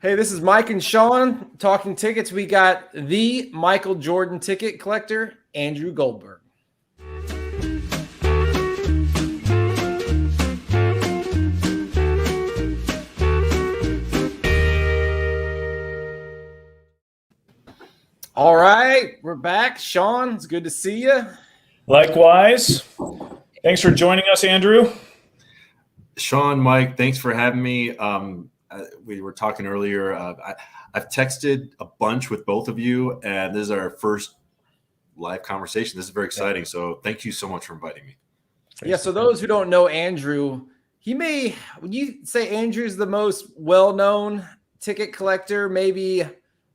Hey, this is Mike and Sean talking tickets. We got the Michael Jordan ticket collector, Andrew Goldberg. All right, we're back. Sean, it's good to see you. Likewise. Thanks for joining us, Andrew. Sean, Mike, thanks for having me. We were talking earlier. I've texted a bunch with both of you, and this is our first live conversation. This is very exciting. So thank you so much for inviting me. Yeah, so those who don't know Andrew, when you say Andrew's the most well-known ticket collector, maybe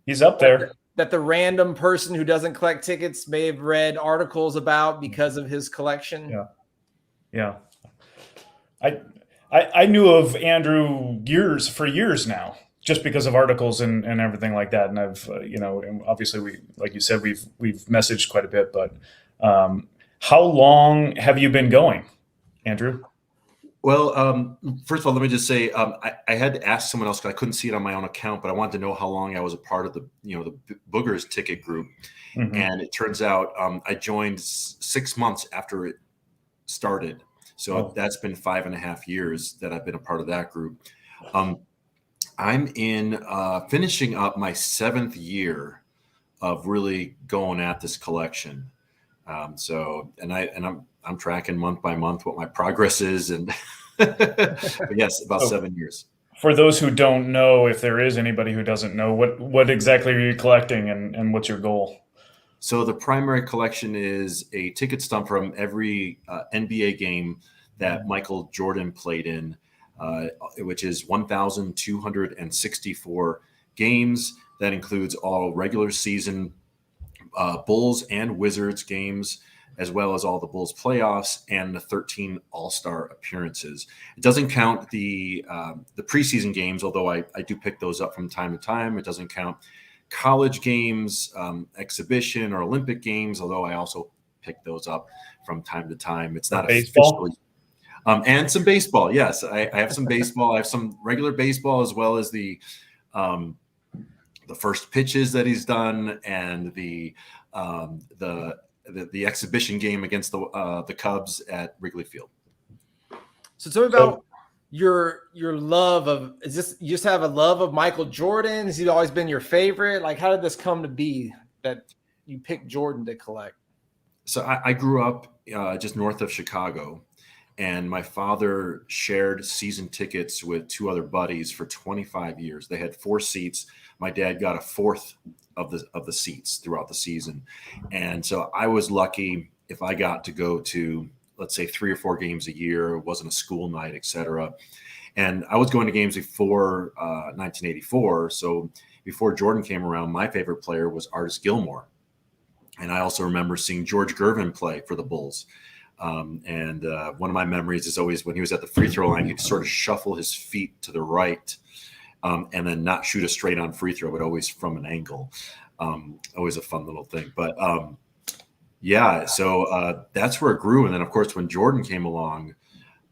he's up there. That the random person who doesn't collect tickets may have read articles about because of his collection. Yeah. I knew of Andrew for years now, just because of articles and everything like that. And I've, and obviously like you said, we've messaged quite a bit, but how long have you been going, Andrew? Well, first of all, let me just say, I had to ask someone else because I couldn't see it on my own account, but I wanted to know how long I was a part of the Boogers ticket group. Mm-hmm. And it turns out I joined 6 months after it started. So that's been 5.5 years that I've been a part of that group. I'm in finishing up my 7th year of really going at this collection. I'm tracking month by month what my progress is, and but yes, about 7 years. For those who don't know, if there is anybody who doesn't know, what exactly are you collecting, and what's your goal? So the primary collection is a ticket stump from every NBA game that Michael Jordan played in, which is 1,264 games. That includes all regular season Bulls and Wizards games, as well as all the Bulls playoffs and the 13 All-Star appearances. It doesn't count the preseason games, although I do pick those up from time to time. It doesn't count college games, exhibition or Olympic games, although I also pick those up from time to time. It's not baseball. And some baseball. Yes, I have some baseball. I have some regular baseball, as well as the first pitches that he's done, and the exhibition game against the Cubs at Wrigley Field. So tell me about your love of, you just have a love of Michael Jordan? Has he always been your favorite? Like, how did this come to be that you picked Jordan to collect? So I grew up just north of Chicago, and my father shared season tickets with 2 other buddies for 25 years. They had 4 seats. My dad got a 4th of the seats throughout the season. And so I was lucky if I got to go to, let's say, 3 or 4 games a year. It wasn't a school night, et cetera. And I was going to games before 1984. So before Jordan came around, my favorite player was Artis Gilmore. And I also remember seeing George Gervin play for the Bulls. And one of my memories is always when he was at the free throw line, he'd sort of shuffle his feet to the right and then not shoot a straight on free throw, but always from an angle. Always a fun little thing. But so that's where it grew. And then, of course, when Jordan came along,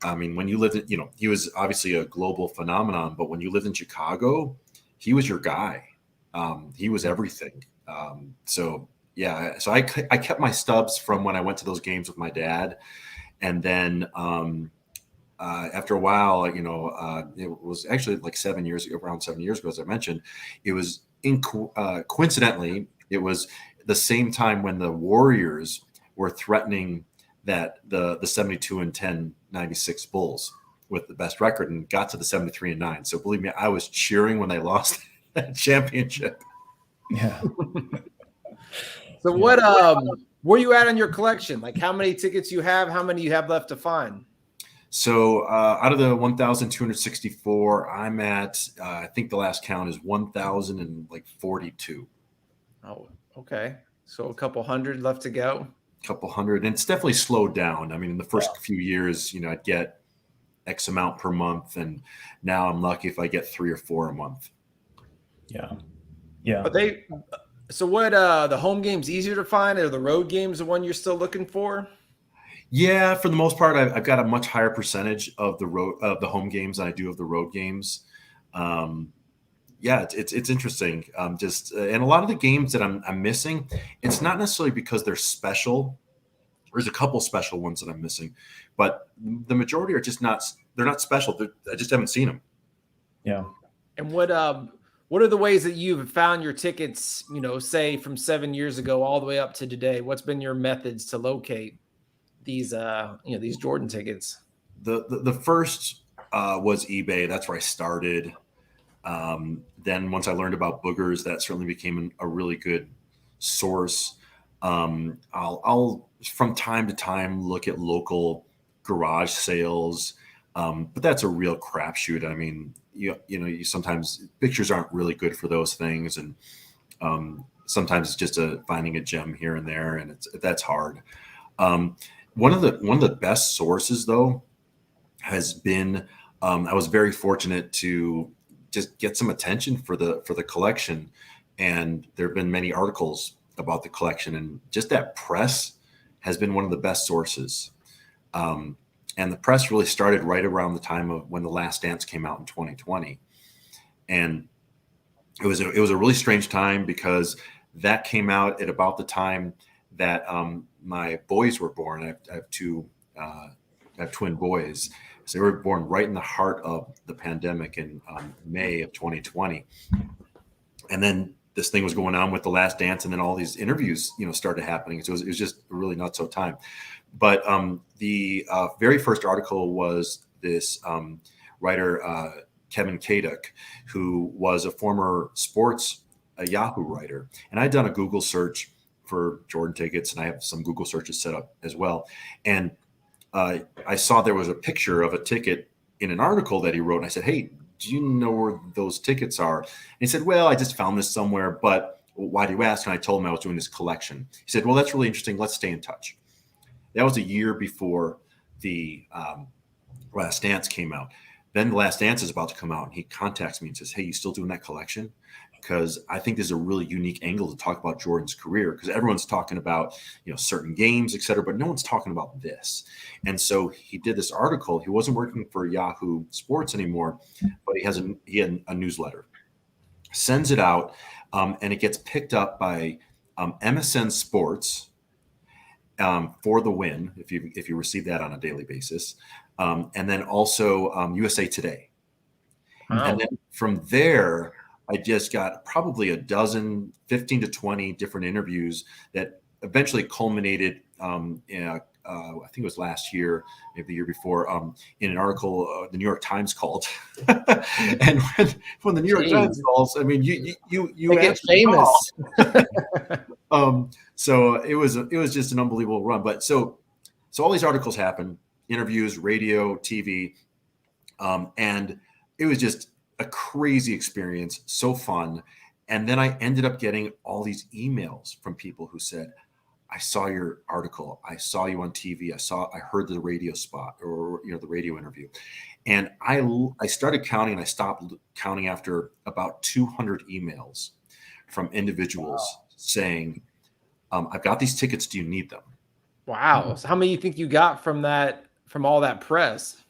I mean, when you lived in, he was obviously a global phenomenon, but when you lived in Chicago, he was your guy. He was everything. So I kept my stubs from when I went to those games with my dad. And then after a while, it was actually like around 7 years ago, as I mentioned, it was coincidentally, it was the same time when the Warriors were threatening that the 72-10 96 Bulls with the best record, and got to the 73-9. So believe me, I was cheering when they lost that championship. Yeah. So where are you at on your collection? Like, how many tickets you have? How many you have left to find? So out of the 1,264, I'm at, I think the last count is 1,042. Oh, okay. So a couple hundred left to go. Couple hundred, and it's definitely slowed down. I mean, in the first few years, I'd get X amount per month, and now I'm lucky if I get 3 or 4 a month. Yeah. But so what? The home games easier to find, or the road games the one you're still looking for? Yeah, for the most part, I've got a much higher percentage of the home games than I do of the road games. Yeah, it's interesting. And a lot of the games that I'm missing, it's not necessarily because they're special. There's a couple special ones that I'm missing, but the majority are just not. They're not special. I just haven't seen them. Yeah. And what are the ways that you've found your tickets, say from 7 years ago all the way up to today? What's been your methods to locate these these Jordan tickets? The first was eBay. That's where I started. Then once I learned about boogers, that certainly became a really good source. I'll from time to time look at local garage sales, but that's a real crapshoot. I mean, you sometimes pictures aren't really good for those things, and sometimes it's just finding a gem here and there, and that's hard. One of the best sources though has been I was very fortunate to just get some attention for the collection, and there have been many articles about the collection, and just that press has been one of the best sources. And the press really started right around the time of when The Last Dance came out in 2020, and it was a really strange time because that came out at about the time that my boys were born. I have twin boys. So they were born right in the heart of the pandemic in May of 2020. And then this thing was going on with The Last Dance, and then all these interviews, started happening. So it was just a really not so time. But the very first article was this writer, Kevin Kaduk, who was a former sports Yahoo writer. And I'd done a Google search for Jordan tickets, and I have some Google searches set up as well. And I saw there was a picture of a ticket in an article that he wrote. And I said, "Hey, do you know where those tickets are?" And he said, "Well, I just found this somewhere, but why do you ask?" And I told him I was doing this collection. He said, "Well, that's really interesting. Let's stay in touch." That was a year before the Last Dance came out. Then The Last Dance is about to come out, and he contacts me and says, "Hey, you still doing that collection? Because I think there's a really unique angle to talk about Jordan's career, because everyone's talking about, certain games, et cetera, but no one's talking about this." And so he did this article. He wasn't working for Yahoo Sports anymore, but he had a newsletter, sends it out, and it gets picked up by MSN Sports for the win, if you receive that on a daily basis, and then also USA Today. Wow. And then from there, I just got probably 15 to 20 different interviews that eventually culminated I think it was last year, maybe the year before, in an article the New York Times called. And when the New York Times calls, I mean, you get famous. So it was just an unbelievable run. But so all these articles happen, interviews, radio, TV, and it was just a crazy experience, so fun. And then I ended up getting all these emails from people who said, "I saw your article. I saw you on TV. I heard the radio spot or the radio interview." And I started counting, and I stopped counting after about 200 emails from individuals saying, "I've got these tickets. Do you need them?" Wow. So how many do you think you got from all that press?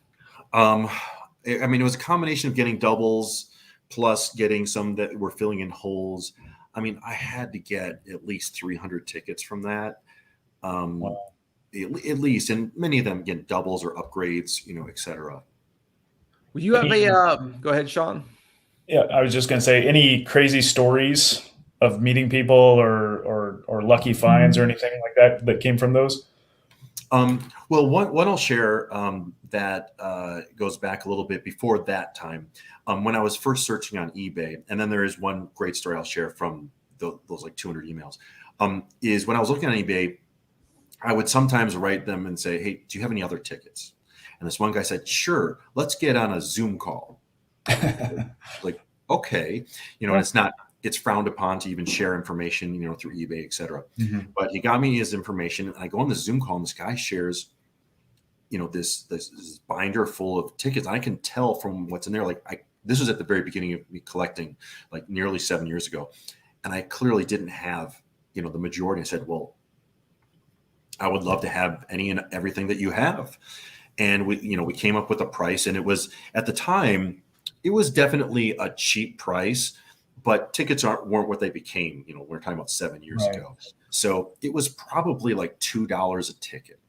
I mean, it was a combination of getting doubles plus getting some that were filling in holes. I mean, I had to get at least 300 tickets from that, Wow. at least, and many of them again doubles or upgrades, et cetera. Would you have go ahead, Sean? Yeah, I was just going to say, any crazy stories of meeting people or lucky finds or anything like that came from those? Well, one I'll share that goes back a little bit before that time, when I was first searching on eBay, and then there is one great story I'll share from those like 200 emails, is when I was looking on eBay, I would sometimes write them and say, "Hey, do you have any other tickets?" And this one guy said, "Sure, let's get on a Zoom call." Like, okay, and it's frowned upon to even share information, through eBay, et cetera. Mm-hmm. But he got me his information, and I go on the Zoom call, and this guy shares, this binder full of tickets. I can tell from what's in there. This was at the very beginning of me collecting, like nearly 7 years ago, and I clearly didn't have, the majority. I said, "Well, I would love to have any and everything that you have." And we came up with a price, and it was at the time, it was definitely a cheap price, but tickets weren't what they became. You know, we're talking about 7 years ago. So it was probably like $2 a ticket.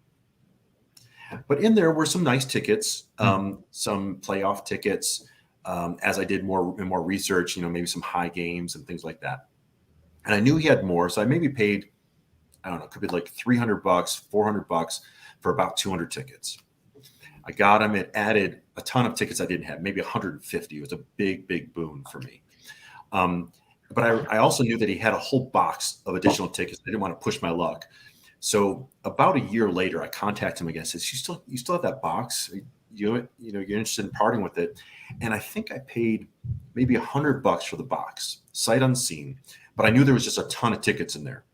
But in there were some nice tickets, some playoff tickets. As I did more research, you know, maybe some high games and things like that. And I knew he had more, so I maybe paid, I don't know, it could be like $300, $400 for about 200 tickets. I got him. It added a ton of tickets I didn't have, maybe 150. It was a big, big boon for me. But I also knew that he had a whole box of additional tickets. I didn't want to push my luck. So about a year later, I contacted him again. I said, you still have that box? You're interested in parting with it? And I think I paid maybe $100 for the box, sight unseen. But I knew there was just a ton of tickets in there.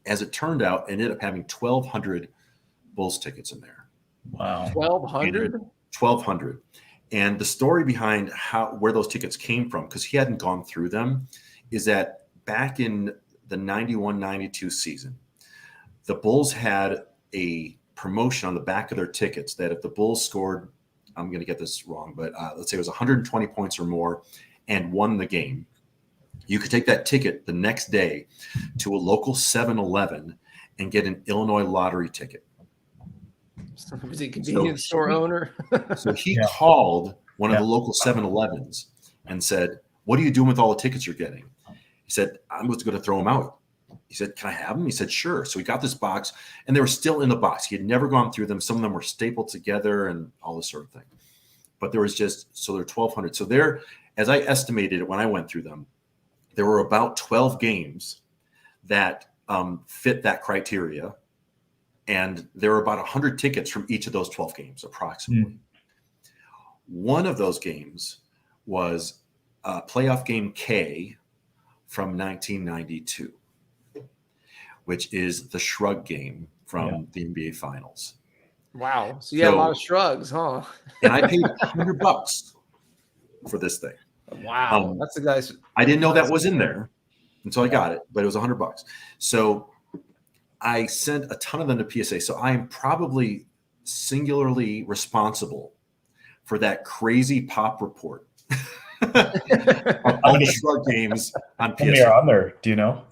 As it turned out, I ended up having 1,200 Bulls tickets in there. Wow. 1,200? 1,200. And the story behind where those tickets came from, because he hadn't gone through them, is that back in the 91-92 season, the Bulls had a promotion on the back of their tickets that if the Bulls scored, I'm going to get this wrong, but let's say it was 120 points or more and won the game, you could take that ticket the next day to a local 7-Eleven and get an Illinois lottery ticket. Was he a convenience store owner? So he called one of the local 7-Elevens and said, "What are you doing with all the tickets you're getting?" He said, "I'm just going to throw them out." He said, "Can I have them?" He said, "Sure." So he got this box, and they were still in the box. He had never gone through them. Some of them were stapled together and all this sort of thing. But there was so there were 1,200. So there, as I estimated it when I went through them, there were about 12 games that fit that criteria. And there were about 100 tickets from each of those 12 games, approximately. One of those games was playoff game K from 1992, which is the shrug game from the NBA Finals. Wow. So you had a lot of shrugs, huh? And I paid $100 for this thing. Wow. That's the guy's. I didn't know that was in there until I got it, but it was $100. So I sent a ton of them to PSA. So I am probably singularly responsible for that crazy pop report of all the shrug games on PSA. How many are on there? Do you know?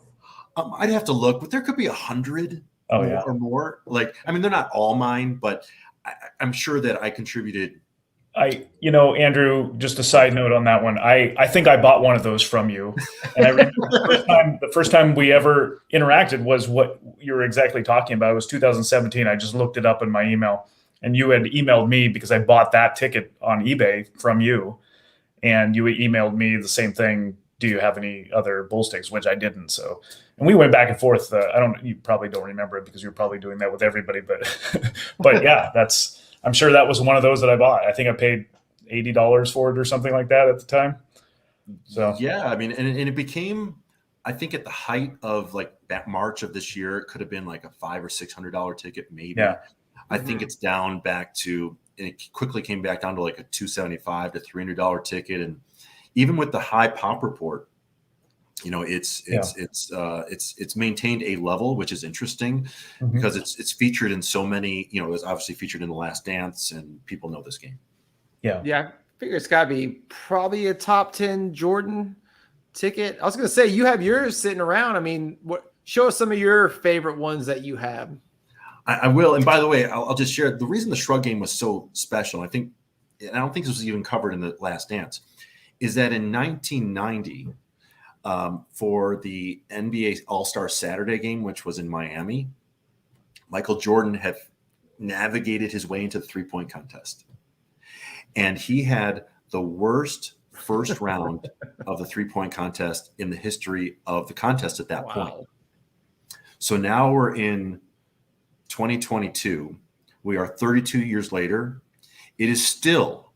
I'd have to look, but there could be 100 or more. Like, I mean, they're not all mine, but I'm sure that I contributed. Andrew, just a side note on that one. I think I bought one of those from you. And I remember the first time we ever interacted was what you were exactly talking about. It was 2017. I just looked it up in my email, and you had emailed me because I bought that ticket on eBay from you. And you emailed me the same thing. Do you have any other Bulls tickets? Which I didn't. So, and we went back and forth. You probably don't remember it because you're probably doing that with everybody, but yeah, I'm sure that was one of those that I bought. I think I paid $80 for it or something like that at the time. So yeah, I mean, and it became, I think at the height of like that March of this year, it could have been like a $500 or $600 ticket, maybe. Yeah. I think it's down back to, and it quickly came back down to like a $275 to $300 ticket, and even with the high pop report, it's maintained a level, which is interesting because it's featured in so many, it was obviously featured in The Last Dance, and people know this game. Yeah. I figure it's got to be probably a top 10 Jordan ticket. I was going to say, you have yours sitting around. I mean, show us some of your favorite ones that you have. I will. And by the way, I'll just share the reason the shrug game was so special. I don't think this was even covered in The Last Dance, is that in 1990, for the NBA All-Star Saturday game, which was in Miami, Michael Jordan had navigated his way into the three-point contest. And he had the worst first round of the three-point contest in the history of the contest at that point. So now we're in 2022. We are 32 years later. It is still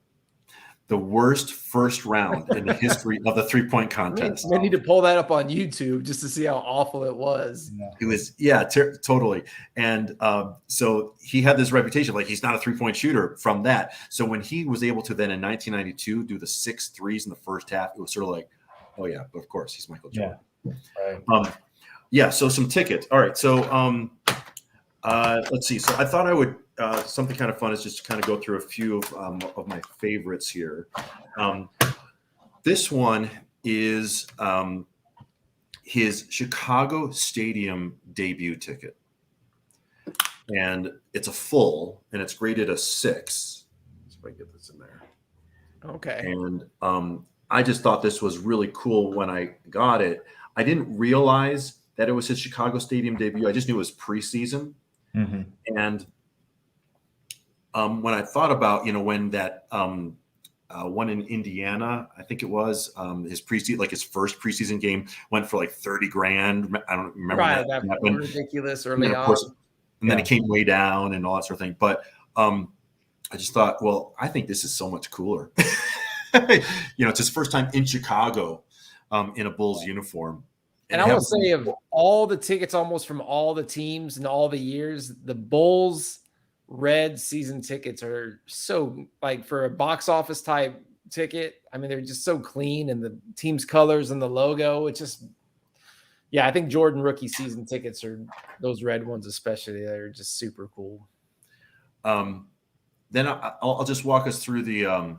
the worst first round in the history of the three-point contest. We need to pull that up on YouTube just to see how awful it was. It was, totally. And so he had this reputation, like he's not a three-point shooter from that. So when he was able to then in 1992 do the 6 threes in the first half, it was sort of like, oh yeah, but of course he's Michael Jordan. So some tickets. All right. So let's see. So I thought I would something kind of fun is just to kind of go through a few of my favorites here. This one is his Chicago Stadium debut ticket. And it's a full, and it's graded a 6. Let's see if I can get this in there. Okay. And I just thought this was really cool when I got it. I didn't realize that it was his Chicago Stadium debut. I just knew it was preseason. Mm-hmm. And when I thought about, when that one in Indiana, I think it was his preseason, like his first preseason game, went for like $30,000. I don't remember that when, ridiculous early of on. course, and then it came way down and all that sort of thing. But I just thought, well, I think this is so much cooler. It's his first time in Chicago in a Bulls uniform. And I will say, of all the tickets, almost from all the teams and all the years, the Bulls red season tickets are so, like, for a box office type ticket, I mean, they're just so clean, and the team's colors and the logo, it's just, I think Jordan rookie season tickets are, those red ones especially, they're just super cool. Then I'll just walk us through the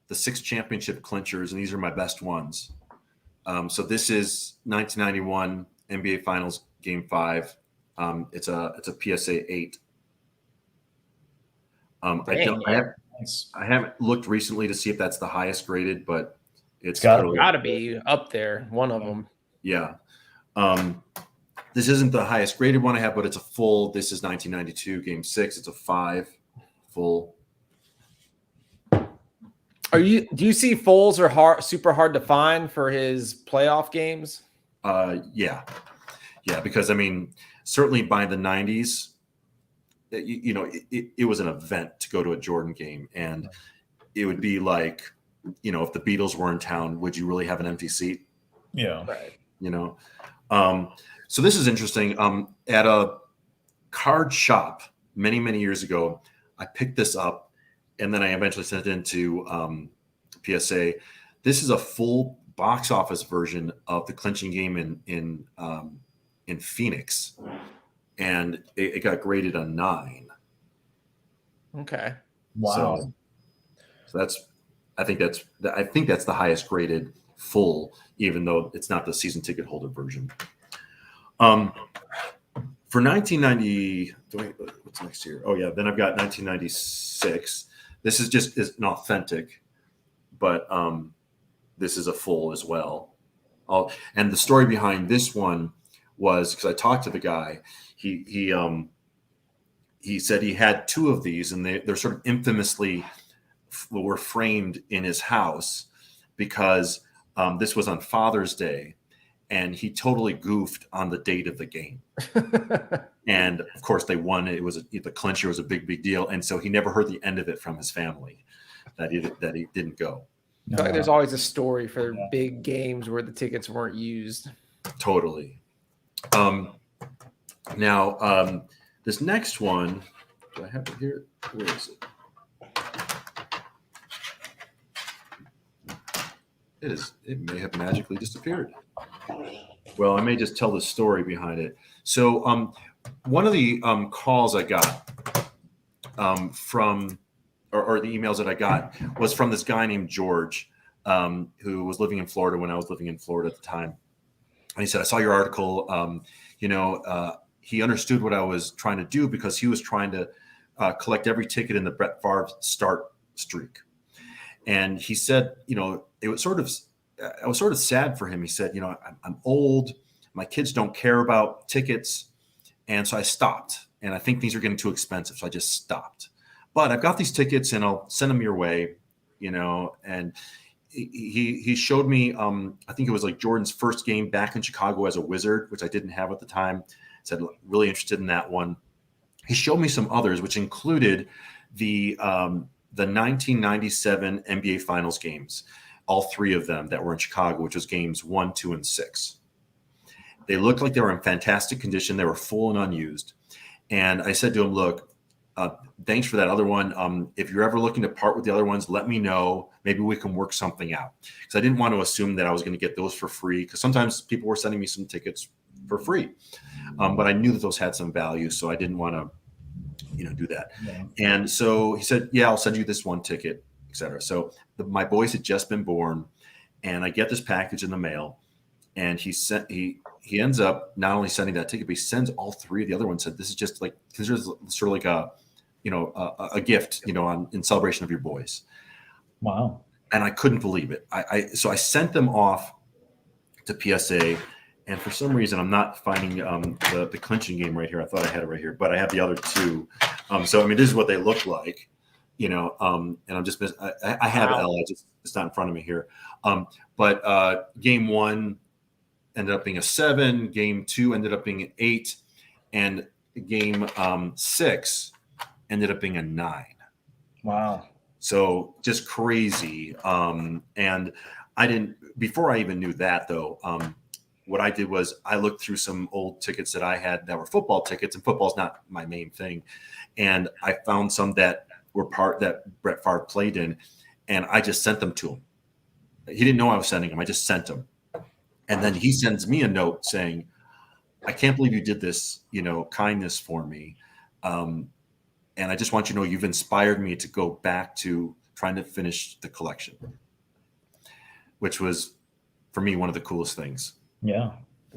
6 championship clinchers, and these are my best ones. So this is 1991 NBA Finals Game 5. It's a PSA 8. I haven't looked recently to see if that's the highest graded, but it's got to be up there, one of them. Yeah. This isn't the highest graded one I have, but it's a full. This is 1992 Game 6. It's a 5 full. Do you see Foles are super hard to find for his playoff games? Yeah, because I mean, certainly by the 90s, it was an event to go to a Jordan game, and it would be like, if the Beatles were in town, would you really have an empty seat? Yeah, right. So this is interesting. At a card shop many years ago, I picked this up. And then I eventually sent it into PSA. This is a full box office version of the clinching game in Phoenix, and it got graded a 9. Okay. Wow. So I think that's the highest graded full, even though it's not the season ticket holder version. For 1990, what's next year? Oh yeah, then I've got 1996. This is an authentic, but this is a full as well. And the story behind this one was because I talked to the guy. He said he had 2 of these, and they're sort of infamously were framed in his house because this was on Father's Day, and he totally goofed on the date of the game. And of course they won. It was the clincher was a big deal. And so he never heard the end of it from his family that he didn't go. I feel like there's always a story for big games where the tickets weren't used. Totally. Now, this next one, do I have it here? Where is it? It may have magically disappeared. Well, I may just tell the story behind it. So one of the calls I got from, or the emails that I got was from this guy named George, who was living in Florida when I was living in Florida at the time. And he said, I saw your article. He understood what I was trying to do because he was trying to collect every ticket in the Brett Favre start streak. And he said, it was I was sort of sad for him. He said, I'm old. My kids don't care about tickets. And so I stopped. And I think these are getting too expensive. So I just stopped. But I've got these tickets and I'll send them your way, And he showed me, I think it was like Jordan's first game back in Chicago as a Wizard, which I didn't have at the time. Said, really interested in that one. He showed me some others, which included the 1997 NBA Finals games. All 3 of them that were in Chicago, which was games 1, 2, and 6. They looked like they were in fantastic condition. They were full and unused. And I said to him, look, thanks for that other one. If you're ever looking to part with the other ones, let me know. Maybe we can work something out. Because I didn't want to assume that I was going to get those for free. Because sometimes people were sending me some tickets for free. But I knew that those had some value. So I didn't want to do that. Yeah. And so he said, yeah, I'll send you this one ticket, etc. So my boys had just been born, and I get this package in the mail, and he ends up not only sending that ticket, but he sends all three of the other ones. Said, this is just like, because there's sort of like a gift, in celebration of your boys. Wow. And I couldn't believe it. So I sent them off to PSA, and for some reason I'm not finding the clinching game right here. I thought I had it right here, but I have the other two. So I mean, this is what they look like, and I'm just I have it, L. It's not in front of me here. But game 1 ended up being a 7. Game 2 ended up being an 8, and game 6 ended up being a 9. Wow. So just crazy. And I didn't, before I even knew that though, what I did was I looked through some old tickets that I had that were football tickets, and football's not my main thing. And I found some that were that Brett Favre played in, and I just sent them to him. He didn't know I was sending them. I just sent them. And then he sends me a note saying, I can't believe you did this, kindness for me. And I just want you to know you've inspired me to go back to trying to finish the collection, which was, for me, one of the coolest things. Yeah.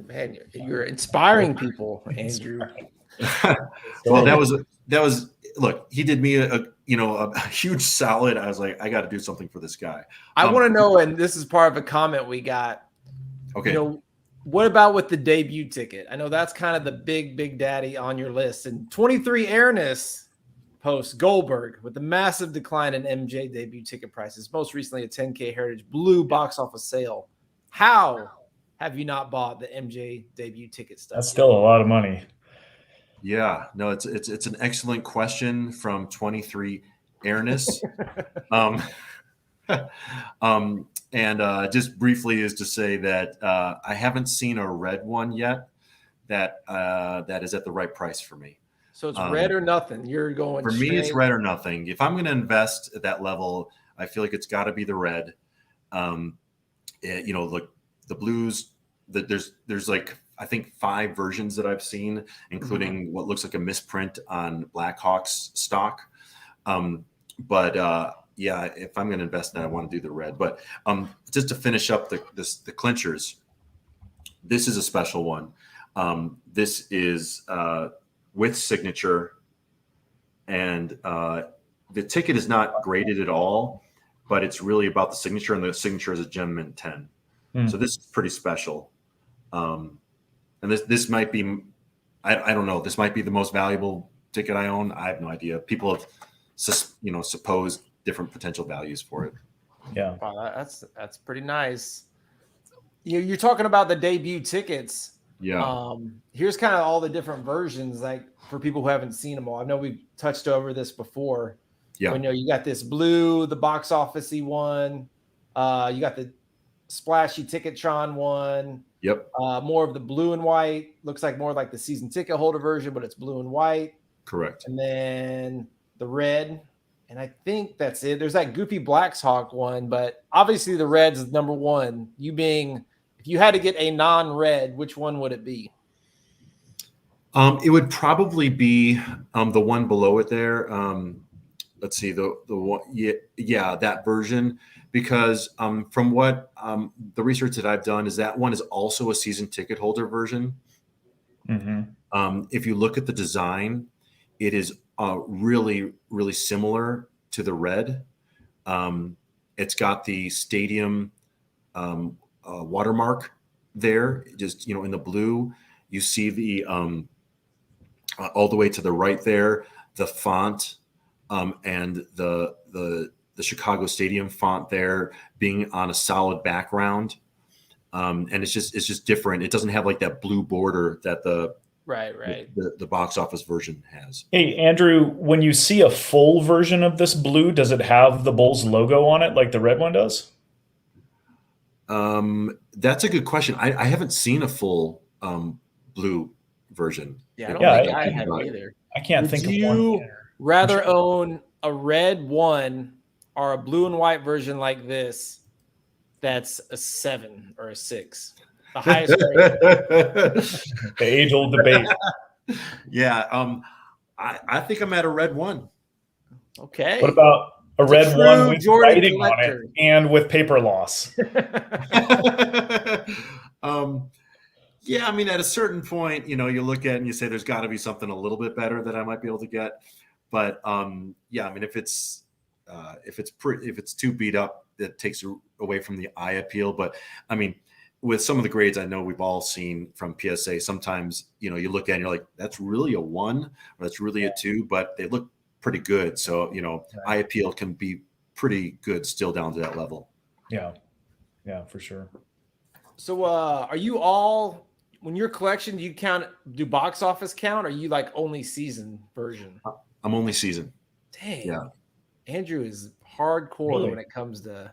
Man, you're inspiring people, Andrew. Well, that was look, he did me a huge solid. I was like, I got to do something for this guy. I want to know, and this is part of a comment we got. Okay. What about with the debut ticket? I know that's kind of the big daddy on your list. And 23 Airness posts Goldberg with the massive decline in MJ debut ticket prices, most recently a 10K Heritage Blue box office sale. How have you not bought the MJ debut ticket stuff? That's still a lot of money. Yeah, no, it's an excellent question from 23 Airness. And just briefly is to say that I haven't seen a red one yet that is at the right price for me. So it's red or nothing. You're going for straight. Me. It's red or nothing. If I'm going to invest at that level, I feel like it's got to be the red. Look, the blues. There's like I think 5 versions that I've seen, including what looks like a misprint on Blackhawks stock. Yeah, if I'm going to invest in that, I want to do the red. But just to finish up the clinchers, this is a special one. This is with signature, and the ticket is not graded at all, but it's really about the signature, and the signature is a Gem Mint 10. So this is pretty special. And this might be, I don't know, this might be the most valuable ticket I own. I have no idea. People have, supposed different potential values for it. Yeah. Wow, that's pretty nice. You're talking about the debut tickets. Yeah. Here's kind of all the different versions, like for people who haven't seen them all. I know we've touched over this before. Yeah. You got this blue, the box office-y one. You got the splashy Ticketron one. Yep. More of the blue and white. Looks like more like the season ticket holder version, but it's blue and white. Correct. And then the red. And I think that's it. There's that goofy Blackhawk one, but obviously the red's is number one. If you had to get a non-red, which one would it be? It would probably be the one below it there. Let's see, the one, that version, because from what the research that I've done is that one is also a season ticket holder version. Mm-hmm. If you look at the design, it is really, really similar to the red. It's got the stadium watermark there, just in the blue. You see the all the way to the right there, the font and the Chicago Stadium font there being on a solid background, and it's just different. It doesn't have like that blue border that the box office version has. Hey, Andrew, when you see a full version of this blue, does it have the Bulls logo on it like the red one does? That's a good question. I haven't seen a full blue version. Yeah, I don't think I have either. I can't think of one. Would you rather own a red one or a blue and white version like this that's a 7 or a 6? The highest grade. The age-old debate. Yeah. I think I'm at a red 1. Okay. What about a It's red true 1 with Jordan writing on it collector. and with paper loss? Yeah, I mean, at a certain point, you look at it and you say there's got to be something a little bit better that I might be able to get. But yeah, I mean, if it's too beat up, that takes away from the eye appeal. But I mean, with some of the grades I know we've all seen from PSA, sometimes you look at it and you're like, that's really a 1 or that's really a 2, but they look pretty good. So eye appeal can be pretty good still down to that level. Yeah, for sure. So are you all, when your collection, do box office count, or are you like only season version? I'm only season. Dang. Yeah. Andrew is hardcore Really? when it comes to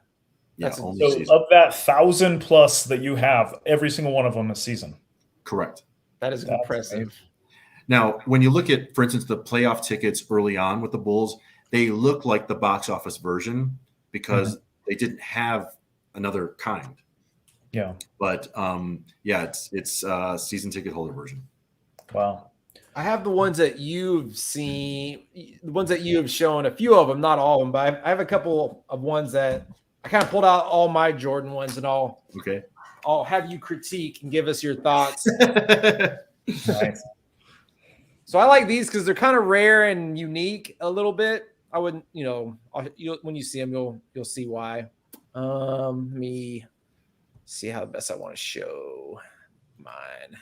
Only So season. of that 1,000 plus that you have, every single one of them is season. Correct. that is That's impressive. amazing. Now, when you look at, for instance, the playoff tickets early on with the Bulls, they look like the box office version because they didn't have another kind. Yeah. But it's season ticket holder version. Wow. I have the ones that you've seen, the ones that you have shown, a few of them, not all of them, but I have a couple of ones that I kind of pulled out all my Jordan ones, and I'll have you critique and give us your thoughts. Nice. So I like these because they're kind of rare and unique a little bit. I wouldn't, when you see them, you'll see why. Let me see how best I want to show mine.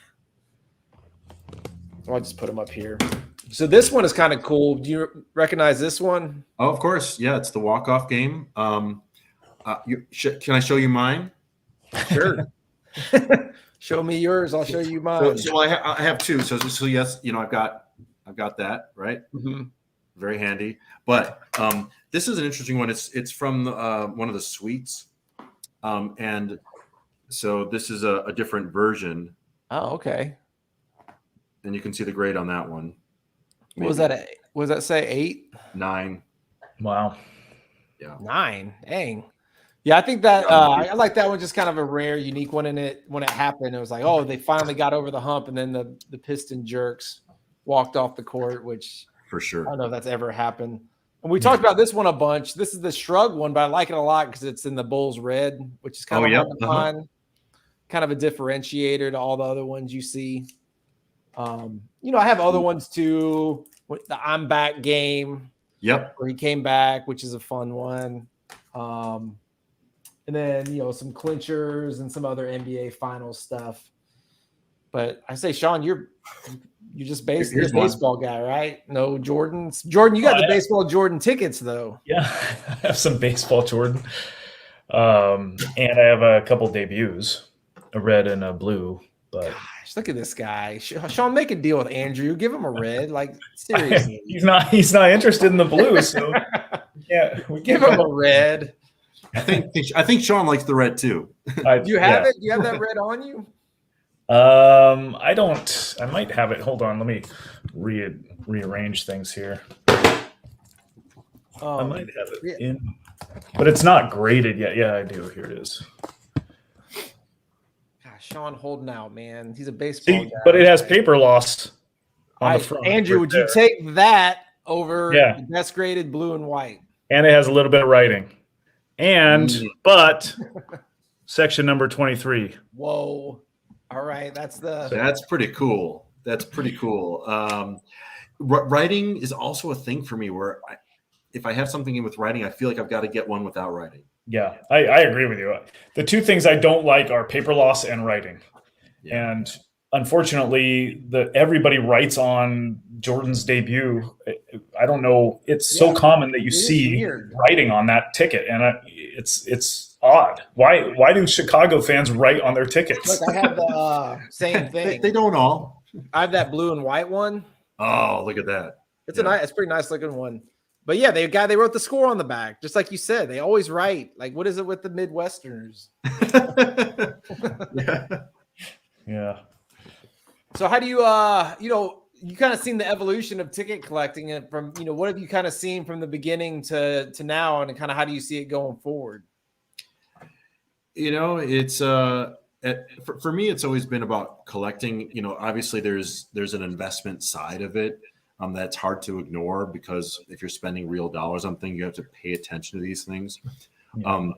So I'll just put them up here. So this one is kind of cool. Do you recognize this one? Oh, of course. Yeah, it's the walk-off game. Can I show you mine? Sure. Show me yours. I'll show you mine. So I have 2. So yes, I've got that, right? Mm-hmm. Very handy. But this is an interesting one. It's from one of the suites, and so this is a different version. Oh, okay. And you can see the grade on that one. What was that? Was that say 8? 9. Wow. Yeah. 9. Dang. Yeah, I think that I like that one. Just kind of a rare, unique one in it. When it happened, it was like, oh, they finally got over the hump, and then the Piston jerks walked off the court, which For sure. I don't know if that's ever happened. And we talked about this one a bunch. This is the Shrug one, but I like it a lot because it's in the Bulls red, which is kind of hard to find. Kind of a differentiator to all the other ones you see. I have other ones too. With the I'm Back game. Yep. Where he came back, which is a fun one. And then, some clinchers and some other NBA finals stuff. But I say, Sean, you're just you're a baseball guy, right? No Jordans. Jordan, you got the baseball Jordan tickets, though. Yeah, I have some baseball Jordan. And I have a couple debuts, a red and a blue. But gosh, look at this guy. Sean, make a deal with Andrew. Give him a red. Like, seriously. He's not interested in the blue, so we give him a red. I think Sean likes the red too. Do you have it? Do you have that red on you? I don't. I might have it. Hold on. Let me rearrange things here. I might have it in, but it's not graded yet. Yeah, I do. Here it is. Gosh, Sean holding out, man. He's a baseball guy. But it has paper loss on the front. Andrew, would you take that over the best graded blue and white? And it has a little bit of writing. But section number 23. Whoa. All right. That's pretty cool. That's pretty cool. Writing is also a thing for me where if I have something in with writing, I feel like I've got to get one without writing. Yeah, I agree with you. The 2 things I don't like are paper loss and writing. Yeah. And unfortunately, everybody writes on Jordan's debut. I don't know. It's so common that you see writing on that ticket, and it's odd. Why do Chicago fans write on their tickets? Look, I have the same thing. They don't all. I have that blue and white one. Oh, look at that! It's it's a pretty nice looking one. But yeah, they wrote the score on the back, just like you said. They always write. Like, what is it with the Midwesterners? Yeah. So how do you you kind of seen the evolution of ticket collecting, and from what have you kind of seen from the beginning to now, and kind of how do you see it going forward? It's for me, it's always been about collecting. Obviously there's an investment side of it. that's hard to ignore, because if you're spending real dollars on things, you have to pay attention to these things. Yeah.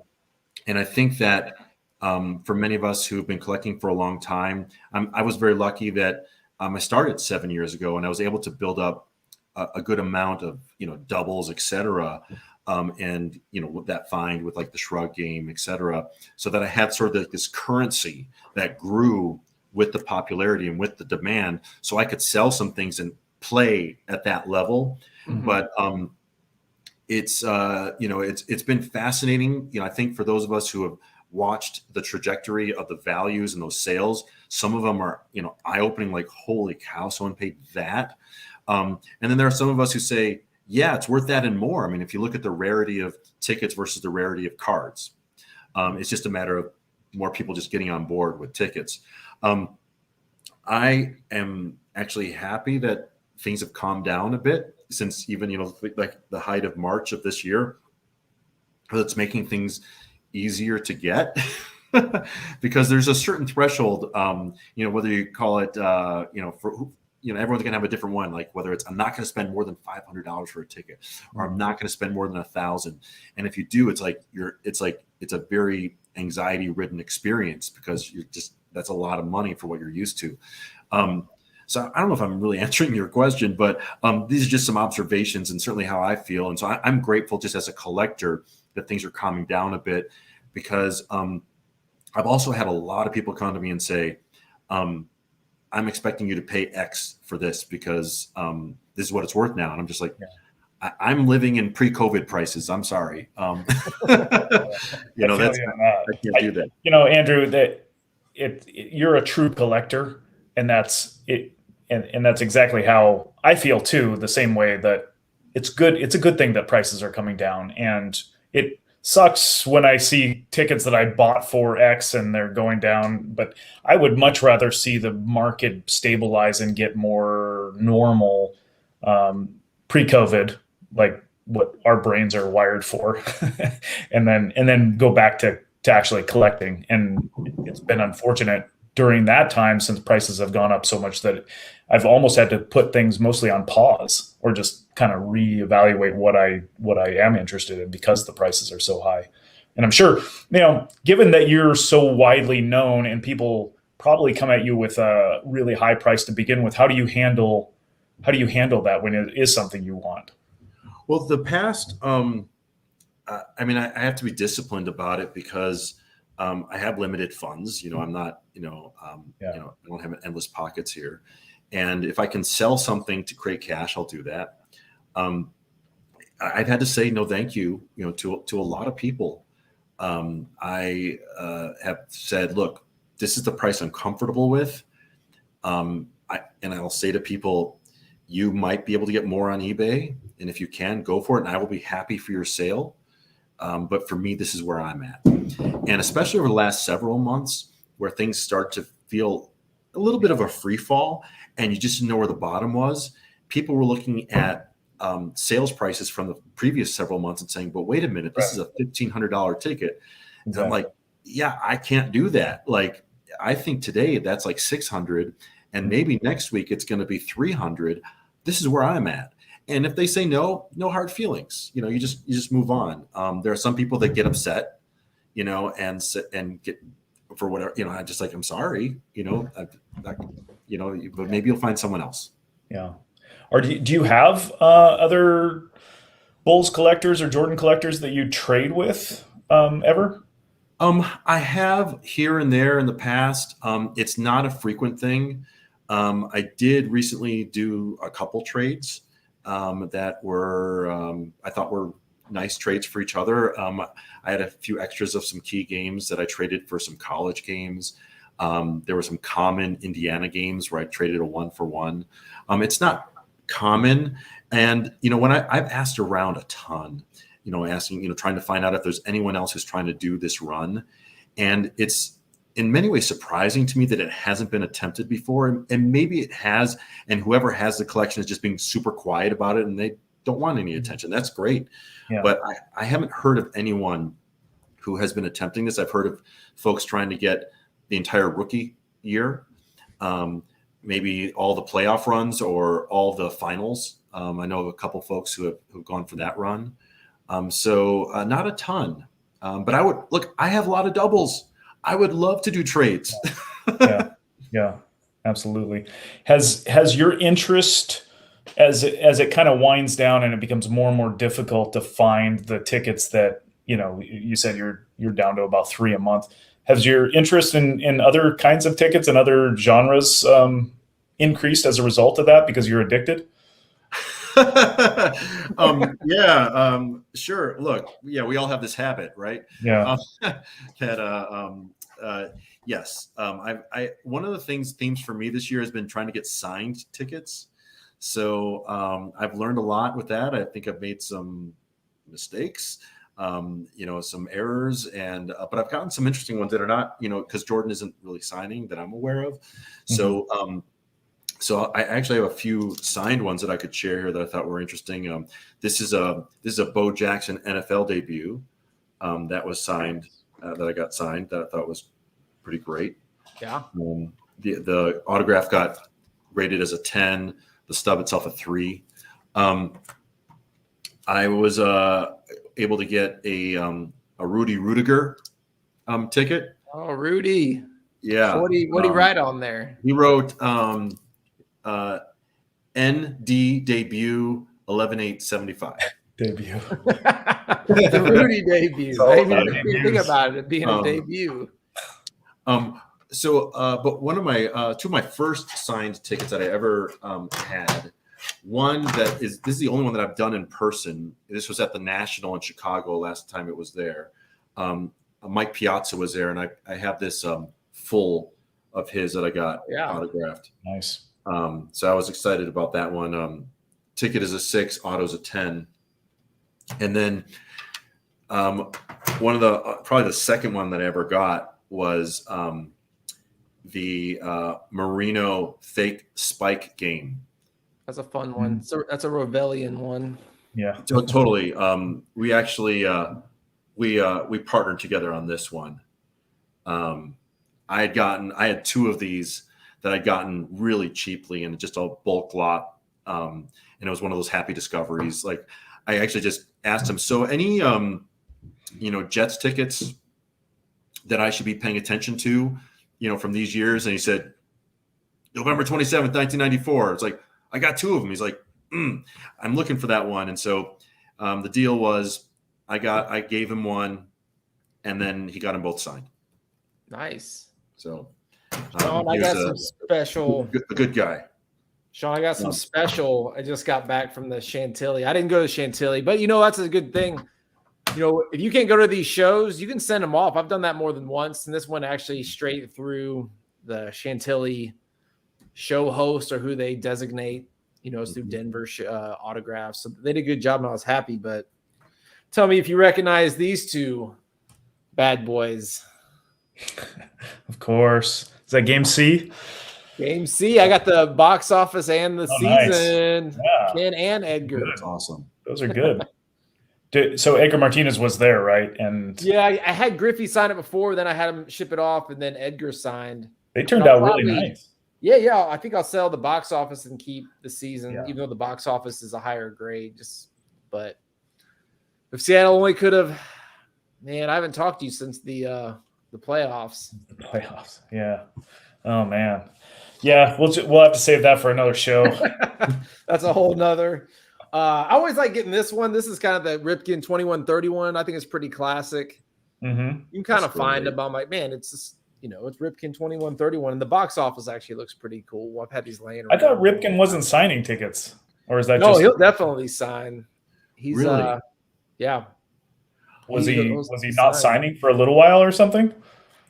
And I think that for many of us who have been collecting for a long time, I was very lucky that I started 7 years ago, and I was able to build up a good amount of, doubles, etc. And with that find with like the shrug game, etc., so that I had sort of this currency that grew with the popularity and with the demand, so I could sell some things and play at that level. Mhm. But it's been fascinating. I think for those of us who have watched the trajectory of the values and those sales, some of them are eye-opening, like, holy cow, someone paid that. And then there are some of us who say, yeah, it's worth that and more. I mean, if you look at the rarity of tickets versus the rarity of cards, it's just a matter of more people just getting on board with tickets. I am actually happy that things have calmed down a bit since even, like the height of March of this year. That's making things easier to get because there's a certain threshold, whether you call it, for everyone's gonna have a different one. Like whether it's, I'm not gonna spend more than $500 for a ticket, or I'm not gonna spend more than $1,000. And if you do, it's a very anxiety ridden experience, because that's a lot of money for what you're used to. So I don't know if I'm really answering your question, but these are just some observations and certainly how I feel. And so I'm grateful just as a collector that things are calming down a bit, because I've also had a lot of people come to me and say, I'm expecting you to pay X for this because this is what it's worth now. And I'm just like, yeah. I'm living in pre-COVID prices. I'm sorry. I can't do that. Andrew, that you're a true collector, and that's it. And that's exactly how I feel too, the same way that it's good. It's a good thing that prices are coming down, and it sucks when I see tickets that I bought for X and they're going down, but I would much rather see the market stabilize and get more normal pre-COVID, like what our brains are wired for, and then go back to actually collecting. And it's been unfortunate during that time, since prices have gone up so much, that I've almost had to put things mostly on pause, or just kind of reevaluate what I am interested in, because the prices are so high. And I'm sure, given that you're so widely known and people probably come at you with a really high price to begin with, how do you handle that when it is something you want? Well, the past, I have to be disciplined about it, because I have limited funds. I'm not, I don't have endless pockets here. And if I can sell something to create cash, I'll do that. I've had to say no, thank you, to a lot of people. I have said, look, this is the price I'm comfortable with. And I'll say to people, you might be able to get more on eBay, and if you can, go for it, and I will be happy for your sale. But for me, this is where I'm at. And especially over the last several months, where things start to feel a little bit of a free fall, and you just didn't know where the bottom was, people were looking at sales prices from the previous several months and saying, but wait a minute, this is a $1,500 ticket. And I'm like, yeah, I can't do that. Like, I think today that's like 600, and maybe next week it's going to be 300. This is where I'm at. And if they say no, no hard feelings. You just move on. There are some people that get upset, and get for whatever. I just like, I'm sorry. But maybe you'll find someone else. Yeah. Or do you have other Bulls collectors or Jordan collectors that you trade with ever? I have here and there in the past. It's not a frequent thing. I did recently do a couple trades that were I thought were nice trades for each other. I had a few extras of some key games that I traded for some college games. There were some common Indiana games where I traded a 1-for-1. It's not common. And, when I've asked around a ton, asking, trying to find out if there's anyone else who's trying to do this run. And it's in many ways surprising to me that it hasn't been attempted before. And maybe it has. And whoever has the collection is just being super quiet about it, and they don't want any attention. That's great. Yeah. But I haven't heard of anyone who has been attempting this. I've heard of folks trying to get the entire rookie year. maybe all the playoff runs or all the finals. I know of a couple folks who've gone for that run. So not a ton. But I have a lot of doubles. I would love to do trades. Yeah, absolutely. Has your interest, as it kind of winds down and it becomes more and more difficult to find the tickets that, you said you're down to about 3 a month. Has your interest in other kinds of tickets and other genres increased as a result of that because you're addicted? Sure. Look, we all have this habit, right? Yeah. Yes. One of the themes for me this year has been trying to get signed tickets. So I've learned a lot with that. I think I've made some mistakes, some errors, but I've gotten some interesting ones that are not, because Jordan isn't really signing that I'm aware of. Mm-hmm. So I actually have a few signed ones that I could share here that I thought were interesting. This is a Bo Jackson NFL debut that was signed, that I got signed, that I thought was pretty great. Yeah. The autograph got rated as a 10, the stub itself a 3. I was able to get a Rudy Rudiger ticket. Oh, Rudy. Yeah. What do he write on there? He wrote ND debut 11/8/75. Debut. The Rudy debut. I didn't even think about it being a debut. But one of my two of my first signed tickets that I ever had, one this is the only one that I've done in person. This was at the National in Chicago last time it was there. Mike Piazza was there, and I have this full of his that I got autographed. Nice. So I was excited about that one. Ticket is a 6, auto's a 10. And then one of probably the second one that I ever got was the Marino fake spike game. That's a fun one. So that's a Rebellion one. Yeah, totally. We actually we partnered together on this one. I had 2 of these that I'd gotten really cheaply and just a bulk lot. And it was one of those happy discoveries. Like I actually just asked him, so any Jets tickets that I should be paying attention to, from these years? And he said, November 27th, 1994. It's like, I got 2 of them. He's like, I'm looking for that one. And so the deal was I gave him one, and then he got them both signed. Nice. So Sean, I got some special. A good guy. Sean, I got some special. I just got back from the Chantilly. I didn't go to Chantilly, but that's a good thing. If you can't go to these shows, you can send them off. I've done that more than once, and this one actually straight through the Chantilly show host or who they designate. It's through Denver autographs. So they did a good job, and I was happy. But tell me if you recognize these 2 bad boys. Of course. Is that Game C? Game C. I got the box office and the season. Nice. Yeah. Ken and Edgar. That's awesome. Those are good. So Edgar Martinez was there, right? And yeah, I had Griffey sign it before, then I had him ship it off, and then Edgar signed. They turned out really nice. Yeah. I think I'll sell the box office and keep the season, even though the box office is a higher grade. But if Seattle only could have, man, I haven't talked to you since the playoffs. The playoffs, yeah. Oh man, yeah. We'll have to save that for another show. That's a whole nother. I always like getting this one. This is kind of the Ripken 2131. I think it's pretty classic. Mm-hmm. You can kind of find them. I'm like, man, it's just it's Ripken 2131, and the box office actually looks pretty cool. I've had these laying around. I thought Ripken wasn't signing tickets, or is that no? He'll definitely sign. He's really, yeah. Was he not signing for a little while or something?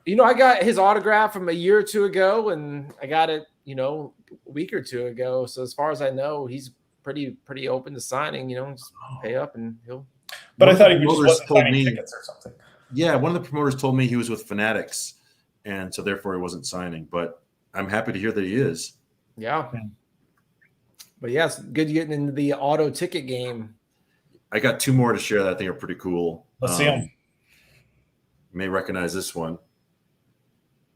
I got his autograph from a year or 2 ago, and I got it, a week or 2 ago. So as far as I know, he's pretty open to signing. Just pay up and he'll. But I thought he just wasn't signing tickets or something. Yeah, one of the promoters told me he was with Fanatics, and so therefore he wasn't signing. But I'm happy to hear that he is. Yeah. But yes, good getting into the auto ticket game. I got 2 more to share that I think are pretty cool. Let's see them. You may recognize this one.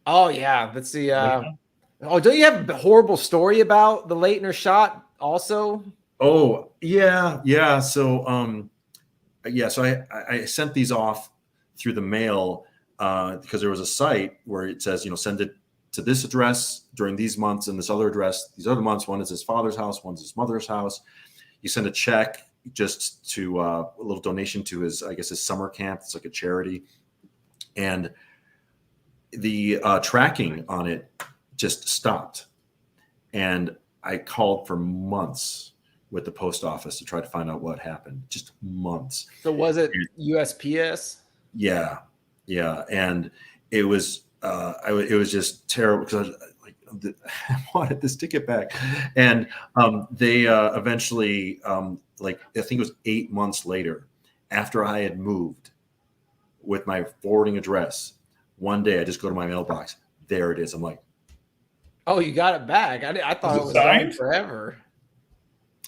Oh yeah, let's see. Oh, don't you have a horrible story about the Leitner shot also? Oh, yeah. So, so I sent these off through the mail because there was a site where it says, send it to this address during these months and this other address, these other months. One is his father's house, one's his mother's house. You send a check just to a little donation to his summer camp. It's like a charity. And the tracking on it just stopped. And I called for months with the post office to try to find out what happened. Just months. So was it USPS? Yeah. And it was it was just terrible because I was like, I wanted this ticket back. And they eventually, I think it was 8 months later, after I had moved with my forwarding address, one day I just go to my mailbox. There it is. I'm like, oh, you got it back. I thought it was signed? gone forever.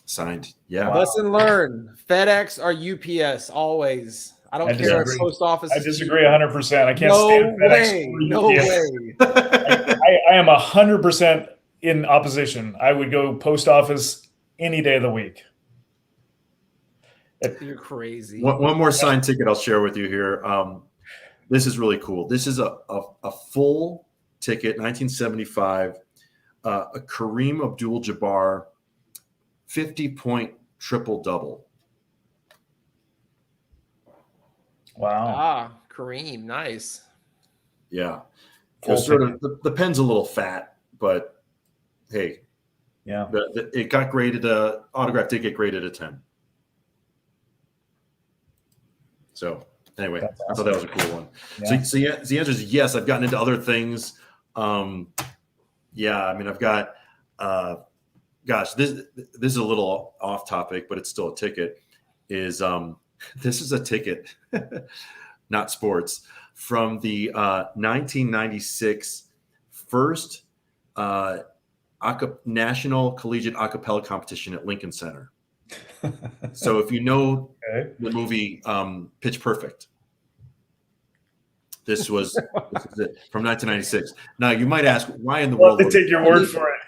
Signed. Yeah. Wow. Lesson learned. FedEx or UPS, always. I don't care if post office. I disagree 100%. I can't stand FedEx. No way. I am 100% in opposition. I would go post office any day of the week. You're crazy. One more signed ticket I'll share with you here. This is really cool. This is a full ticket, 1975, a Kareem Abdul-Jabbar 50-point triple-double. Wow. Kareem, nice. Yeah. The pen's a little fat, but hey. Yeah. It got graded, autograph did get graded a 10. So anyway, awesome. I thought that was a cool one. Yeah. So the answer is yes. I've gotten into other things. I've got, this is a little off topic, but it's still a ticket. This is a ticket, not sports, from the 1996 first National Collegiate Acapella Competition at Lincoln Center. So if you know the movie Pitch Perfect, this is it, from 1996. Now you might ask, why in the world? To take your word for it.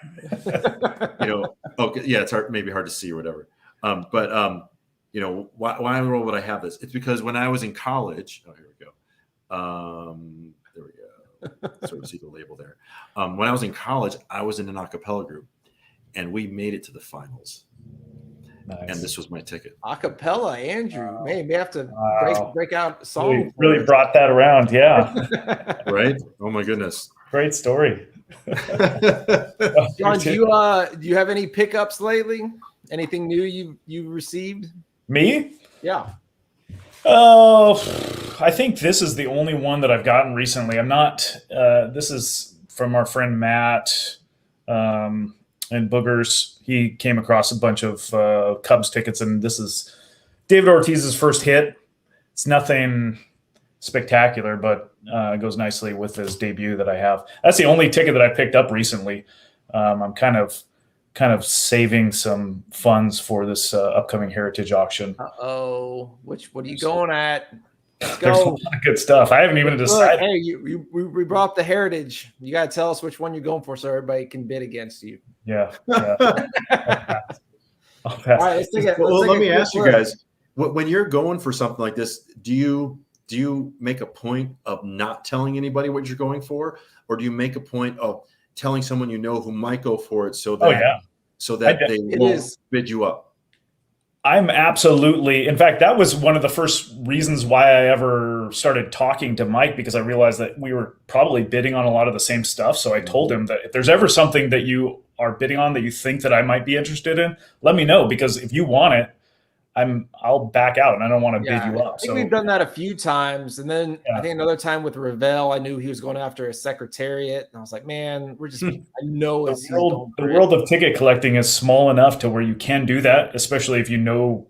Okay, yeah, it's maybe hard to see or whatever. Why in the world would I have this? It's because when I was in college, here we go. There we go. Sort of see the label there. When I was in college, I was in an a cappella group, and we made it to the finals. Nice. And this was my ticket. Acapella, Andrew. Man, you may have to break out a song. Really brought that around, yeah. Right? Oh my goodness. Great story. John, do you have any pickups lately? Anything new you received? Me? Yeah. I think this is the only one that I've gotten recently. I'm not. This is from our friend Matt and Boogers. He came across a bunch of Cubs tickets, and this is David Ortiz's first hit. It's nothing spectacular, but it goes nicely with his debut that I have. That's the only ticket that I picked up recently. I'm kind of saving some funds for this upcoming Heritage auction. What are you going at? Let's go. There's a lot of good stuff. I haven't even decided. Hey, we brought up the Heritage. You got to tell us which one you're going for so everybody can bid against you. Yeah. All right, let's take it. Let me ask you guys, when you're going for something like this, do you make a point of not telling anybody what you're going for, or do you make a point of telling someone you know who might go for it so that they won't bid you up? I'm absolutely. In fact, that was one of the first reasons why I ever started talking to Mike, because I realized that we were probably bidding on a lot of the same stuff. So I told him that if there's ever something that you are bidding on that you think that I might be interested in, let me know, because if you want it, I'll back out, and I don't want to bid you up. I think we've done that a few times, and then I think another time with Ravel, I knew he was going after a secretariat, and I was like, man, we're just. I know the world of ticket collecting is small enough to where you can do that, especially if you know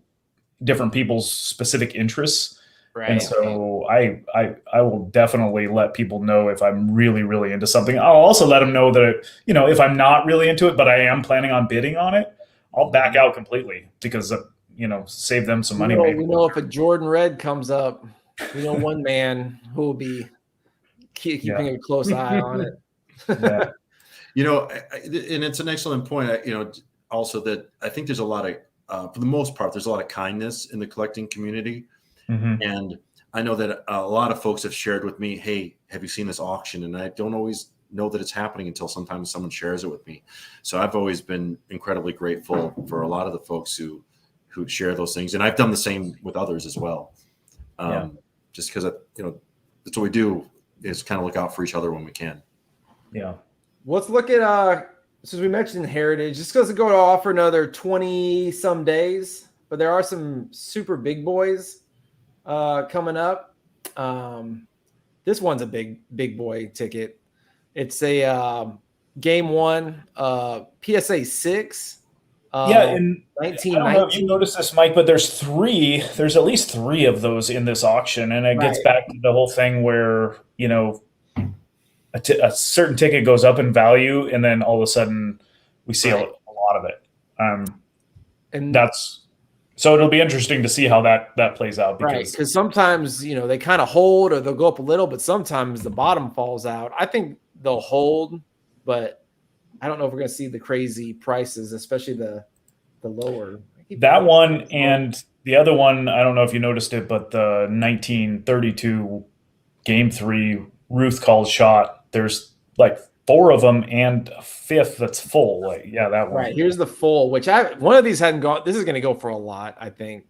different people's specific interests. Right. And so I will definitely let people know if I'm really, really into something. I'll also let them know that if I'm not really into it, but I am planning on bidding on it, I'll back out completely, because save them some money. We know if a Jordan Red comes up, we know one man who will be keeping a close eye on it. And it's an excellent point. Also that I think there's a lot of, for the most part, there's a lot of kindness in the collecting community. Mm-hmm. And I know that a lot of folks have shared with me, hey, have you seen this auction? And I don't always know that it's happening until sometimes someone shares it with me. So I've always been incredibly grateful for a lot of the folks who share those things. And I've done the same with others as well. Just because, that's what we do, is kind of look out for each other when we can. Yeah. Let's look at, since we mentioned Heritage, just because it's going to offer another 20 some days, but there are some super big boys coming up. This one's a big boy ticket. It's a game one, PSA 6. And 1919. I don't know if you noticed this, Mike, but there's at least three of those in this auction. And it gets back to the whole thing where, a certain ticket goes up in value, and then all of a sudden we see a lot of it. And so it'll be interesting to see how that plays out. Because sometimes, they kind of hold or they'll go up a little, but sometimes the bottom falls out. I think they'll hold, but I don't know if we're going to see the crazy prices, especially the lower. That one and the other one, I don't know if you noticed it, but the 1932 Game 3 Ruth Called Shot, there's like 4 of them and a 5th that's full. That one. Right, here's the full, which one of these hadn't gone. This is going to go for a lot, I think.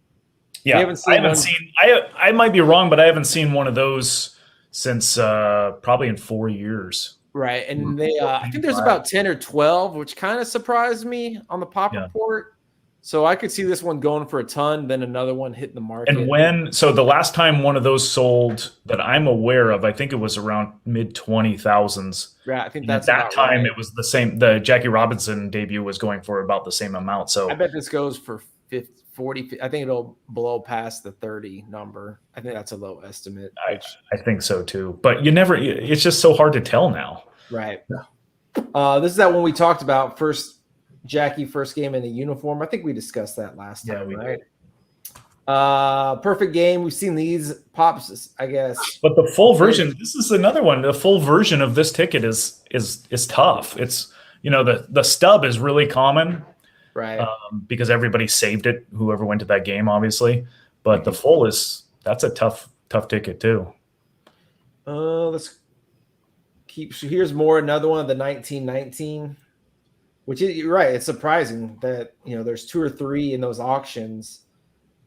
Yeah, I haven't seen. I might be wrong, but I haven't seen one of those since probably in 4 years. Right, and I think there's about 10 or 12, which kind of surprised me on the pop report. So I could see this one going for a ton, then another one hitting the market. And the last time one of those sold that I'm aware of, I think it was around mid 20,000s. Yeah, I think that's at that time it was the same. The Jackie Robinson debut was going for about the same amount. So I bet this goes for 50, 40. I think it'll blow past the 30 number. I think that's a low estimate. I think so too. But it's just so hard to tell now. Right. This is that one we talked about Jackie first game in a uniform. I think we discussed that last time, right? Perfect game. We've seen these pops, I guess. But the full version, this is another one. The full version of this ticket is tough. It's the stub is really common, right? Because everybody saved it, whoever went to that game, obviously. But the full that's a tough ticket too. Let's keep. So here's another one of the 1919. Which is, you're right. It's surprising that there's 2 or 3 in those auctions.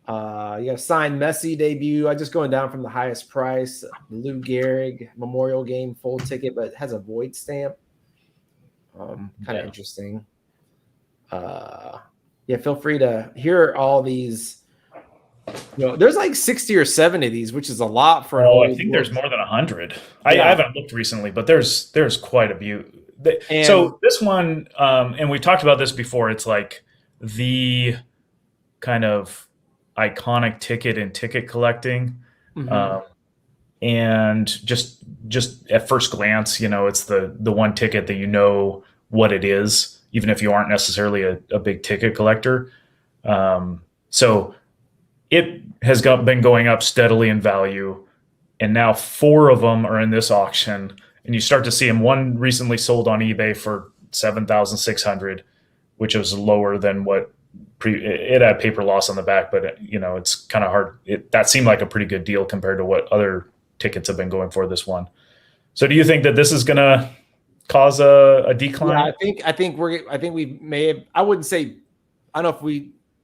You got signed Messi debut. I just going down from the highest price. Lou Gehrig Memorial Game full ticket, but has a void stamp. Kind of interesting. Feel free to hear all these. There's like 60 or 70 of these, which is a lot for. I think there's more than 100. I haven't looked recently, but there's quite a few. So this one, and we talked about this before, it's like the kind of iconic ticket in ticket collecting. Mm-hmm. And just at first glance, it's the one ticket that what it is, even if you aren't necessarily a big ticket collector. So it has been going up steadily in value, and now 4 of them are in this auction. And you start to see them. One recently sold on eBay for $7,600, which was lower than what it had paper loss on the back. But it's kind of hard. That seemed like a pretty good deal compared to what other tickets have been going for this one. So do you think that this is going to cause a decline? Yeah, I think we may have. I wouldn't say. I don't know if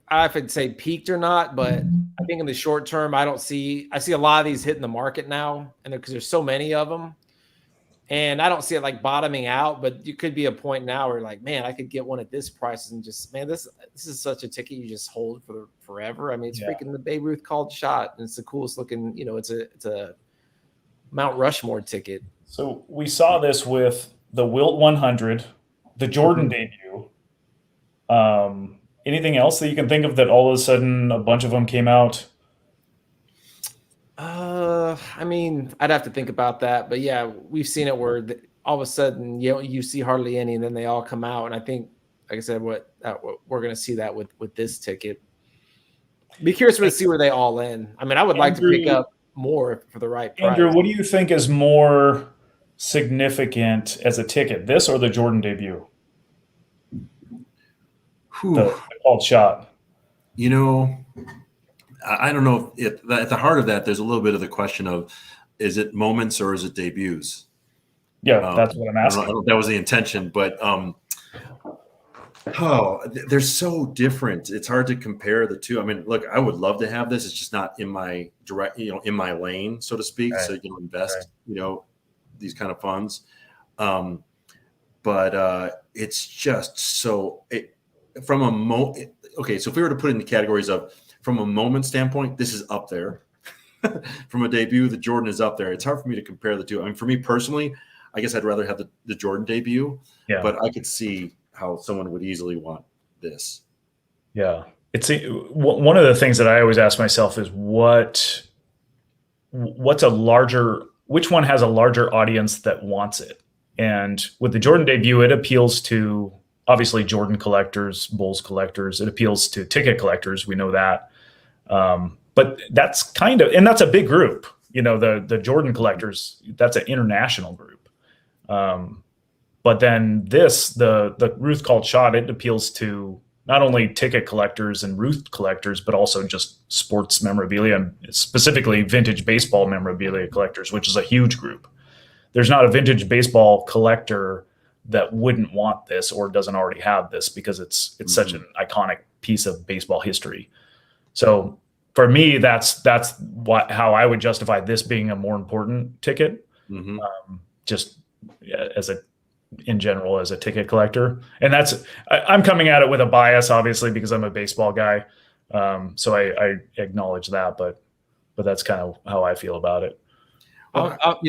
I would say peaked or not, but I think in the short term, I see a lot of these hitting the market now, and because there's so many of them. And I don't see it like bottoming out, but you could be a point now where like, man, I could get one at this price and just, man, this is such a ticket you just hold for forever. I mean, it's freaking the Babe Ruth Called Shot, and it's the coolest looking. It's a Mount Rushmore ticket. So we saw this with the Wilt 100, the Jordan debut. Anything else that you can think of that all of a sudden a bunch of them came out? I mean, I'd have to think about that, but yeah, we've seen it where all of a sudden you see hardly any, and then they all come out. And I think, like I said, what we're going to see that with this ticket. Be curious to see where they all end. I mean, I would like to pick up more for the right price. Andrew, what do you think is more significant as a ticket? This or the Jordan debut? The called shot. You know, I don't know if at the heart of that, there's a little bit of the question of, is it moments or is it debuts? Yeah, that's what I'm asking. I don't know if that was the intention, but they're so different. It's hard to compare the two. I mean, look, I would love to have this. It's just not in my in my lane, so to speak. Right. So invest, these kind of funds. But it's just so from a okay. So if we were to put it in the categories of from a moment standpoint, this is up there. From a debut, the Jordan is up there. It's hard for me to compare the two. I mean, for me personally, I guess I'd rather have the Jordan debut, but I could see how someone would easily want this. Yeah. It's one of the things that I always ask myself is which one has a larger audience that wants it? And with the Jordan debut, it appeals to obviously Jordan collectors, Bulls collectors. It appeals to ticket collectors. We know that. But that's and that's a big group, the Jordan collectors, that's an international group. But then the Ruth called shot, it appeals to not only ticket collectors and Ruth collectors, but also just sports memorabilia, and specifically vintage baseball memorabilia collectors, which is a huge group. There's not a vintage baseball collector that wouldn't want this or doesn't already have this because it's such an iconic piece of baseball history. So for me, that's how I would justify this being a more important ticket, just in general as a ticket collector. And I'm coming at it with a bias, obviously, because I'm a baseball guy. So I acknowledge that, but that's kind of how I feel about it. I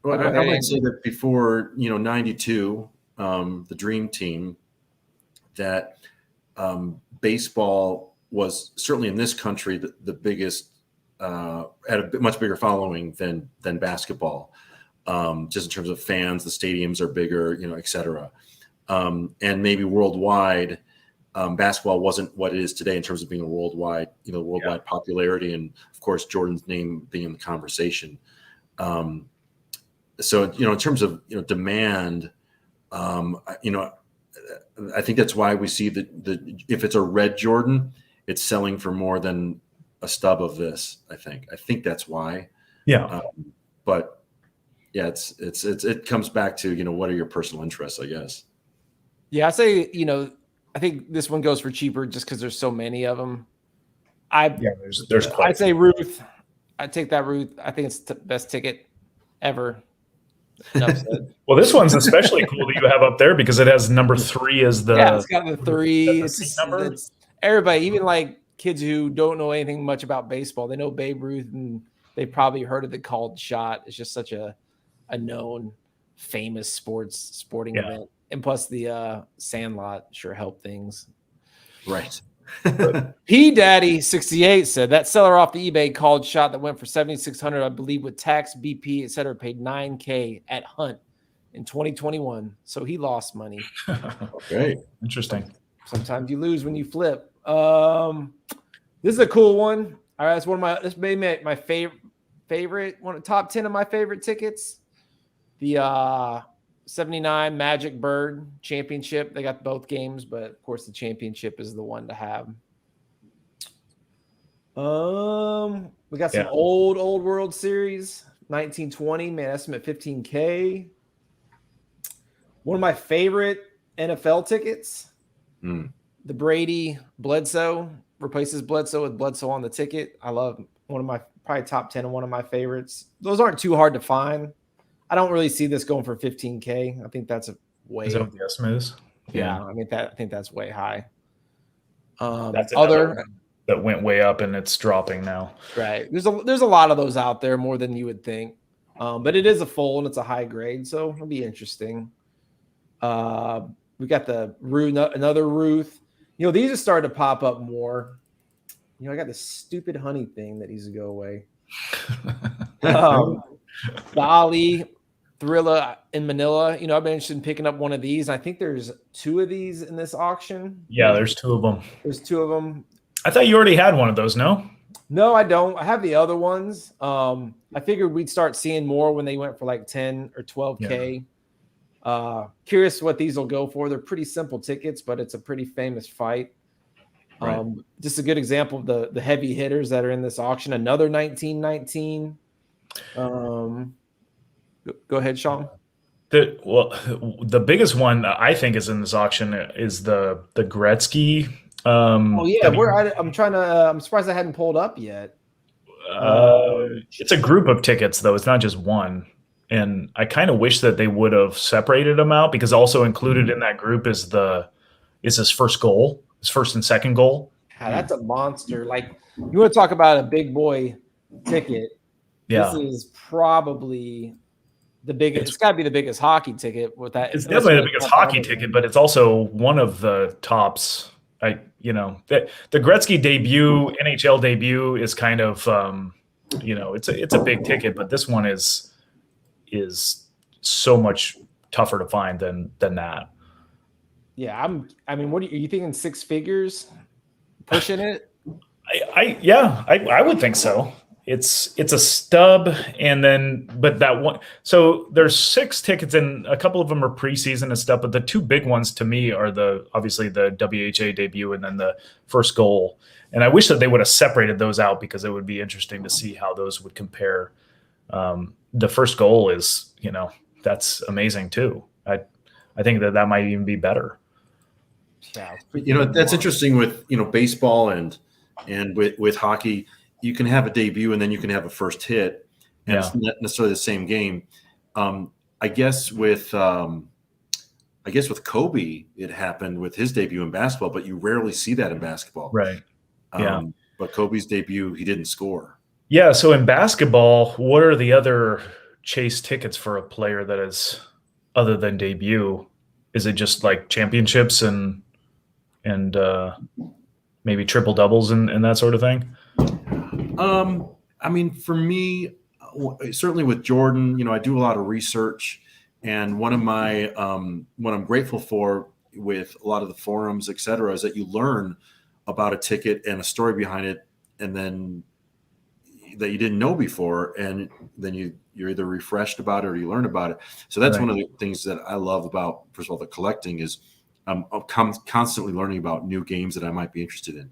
might say that before, 92, the Dream Team, that baseball was certainly in this country the biggest, had a much bigger following than basketball. Just in terms of fans, the stadiums are bigger, et cetera. And maybe worldwide, basketball wasn't what it is today in terms of being a worldwide popularity. And of course, Jordan's name being in the conversation. So, in terms of, demand, I think that's why we see if it's a red Jordan, it's selling for more than a stub of this. I think that's why. Yeah. But yeah, it comes back to, what are your personal interests, I guess. Yeah, I say, I think this one goes for cheaper just because there's so many of them. There's quite. I'd say Ruth. I'd take that Ruth. I think it's the best ticket ever. Well, this one's especially cool that you have up there because it has number 3 as the. Yeah, it's got the 3. Number. It's everybody, even like kids who don't know anything much about baseball, they know Babe Ruth and they probably heard of the called shot. It's just such a known, famous sporting event. And plus the Sandlot sure helped things. Right. P Daddy 68 said that seller off the eBay called shot that went for $7,600, I believe, with tax, BP, etc., paid $9,000 at Hunt in 2021. So he lost money. Okay, interesting. Sometimes you lose when you flip. This is a cool one. All right, this may be my favorite one, top 10 of my favorite tickets. The 79 Magic Bird Championship. They got both games, but of course the championship is the one to have. We got some old World Series, 1920, man, estimate $15,000. One of my favorite NFL tickets, the Brady Bledsoe, replaces Bledsoe with Bledsoe on the ticket. I love one of my probably top 10 and one of my favorites. Those aren't too hard to find. I don't really see this going for $15,000. I think that's a way. Is that what the estimate is? Yeah, I think that's way high. That's other that went way up and it's dropping now. Right. There's a lot of those out there, more than you would think. But it is a full and it's a high grade, so it'll be interesting. We got the another Ruth. These are starting to pop up more. I got this stupid honey thing that needs to go away. The Ali Thrilla in Manila. I've been interested in picking up one of these. I think there's 2 of these in this auction. Yeah, there's 2 of them. There's 2 of them. I thought you already had one of those, no? No, I don't. I have the other ones. I figured we'd start seeing more when they went for like 10 or 12K. Curious what these will go for. They're pretty simple tickets, but it's a pretty famous fight. Right. Just a good example of the heavy hitters that are in this auction. Another 1919. Go ahead, Sean. The biggest one I think is in this auction is the Gretzky. Oh yeah, I'm trying to. I'm surprised I hadn't pulled up yet. It's a group of tickets though. It's not just one. And I kind of wish that they would have separated them out, because also included in that group is his first goal, his first and second goal. Yeah, that's a monster. Like, you want to talk about a big boy ticket? Yeah, this is probably the biggest. It's got to be the biggest hockey ticket with that. It's definitely the biggest hockey ticket, but it's also one of the tops. The Gretzky debut, NHL debut is kind of it's a big ticket, but this one is so much tougher to find than that. Yeah, I mean, what are you thinking? 6 figures, pushing it? I would think so. It's a stub, and then but that one. So there's 6 tickets, and a couple of them are preseason and stuff. But the 2 big ones to me are obviously the WHA debut and then the first goal. And I wish that they would have separated those out, because it would be interesting to see how those would compare. The first goal is, that's amazing too. I think that might even be better. Yeah, that's interesting with baseball and with hockey. You can have a debut and then you can have a first hit, and it's not necessarily the same game. I guess with Kobe, it happened with his debut in basketball, but you rarely see that in basketball. Right. But Kobe's debut, he didn't score. Yeah. So in basketball, what are the other chase tickets for a player that is other than debut? Is it just like championships and maybe triple doubles and that sort of thing? I mean, for me, certainly with Jordan, I do a lot of research, and one of my what I'm grateful for with a lot of the forums, et cetera, is that you learn about a ticket and a story behind it, and then that you didn't know before, and then you're either refreshed about it or you learn about it. So that's one of the things that I love about, first of all, the collecting is I'm constantly learning about new games that I might be interested in.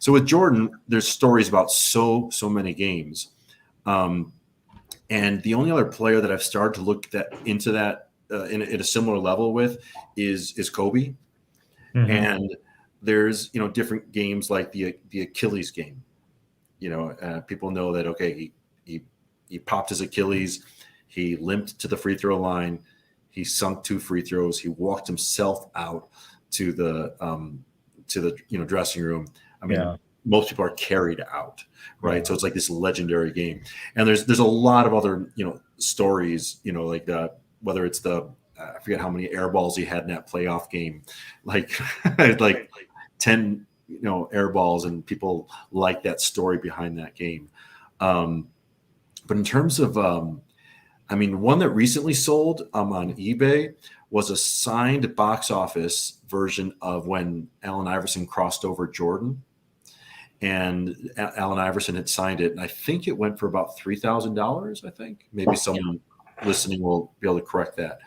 So with Jordan, there's stories about so many games. And the only other player that I've started to look into that in a similar level with is Kobe. Mm-hmm. And there's, different games like the Achilles game. People know that, okay, he popped his Achilles, he limped to the free throw line, he sunk 2 free throws, he walked himself out to the dressing room. I mean, most people are carried out, right? Yeah. So it's like this legendary game, and there's a lot of other stories, like whether it's I forget how many air balls he had in that playoff game, like 10 air balls, and people like that story behind that game. But in terms of one that recently sold on eBay was a signed box office version of when Allen Iverson crossed over Jordan. And Allen Iverson had signed it, and I think it went for about $3,000. I think maybe someone listening will be able to correct that.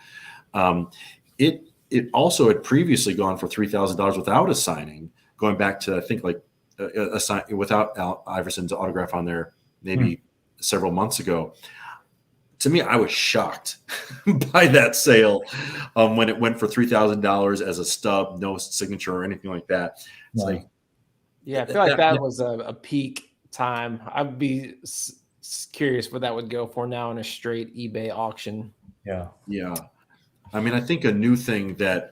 It also had previously gone for $3,000 without a signing, going back to, I think, like a sign without Iverson's autograph on there, maybe several months ago. To me, I was shocked by that sale when it went for $3,000 as a stub, no signature or anything like that. It's like. Yeah, I feel like that was a peak time. I'd be curious what that would go for now in a straight eBay auction. Yeah. I mean, I think a new thing that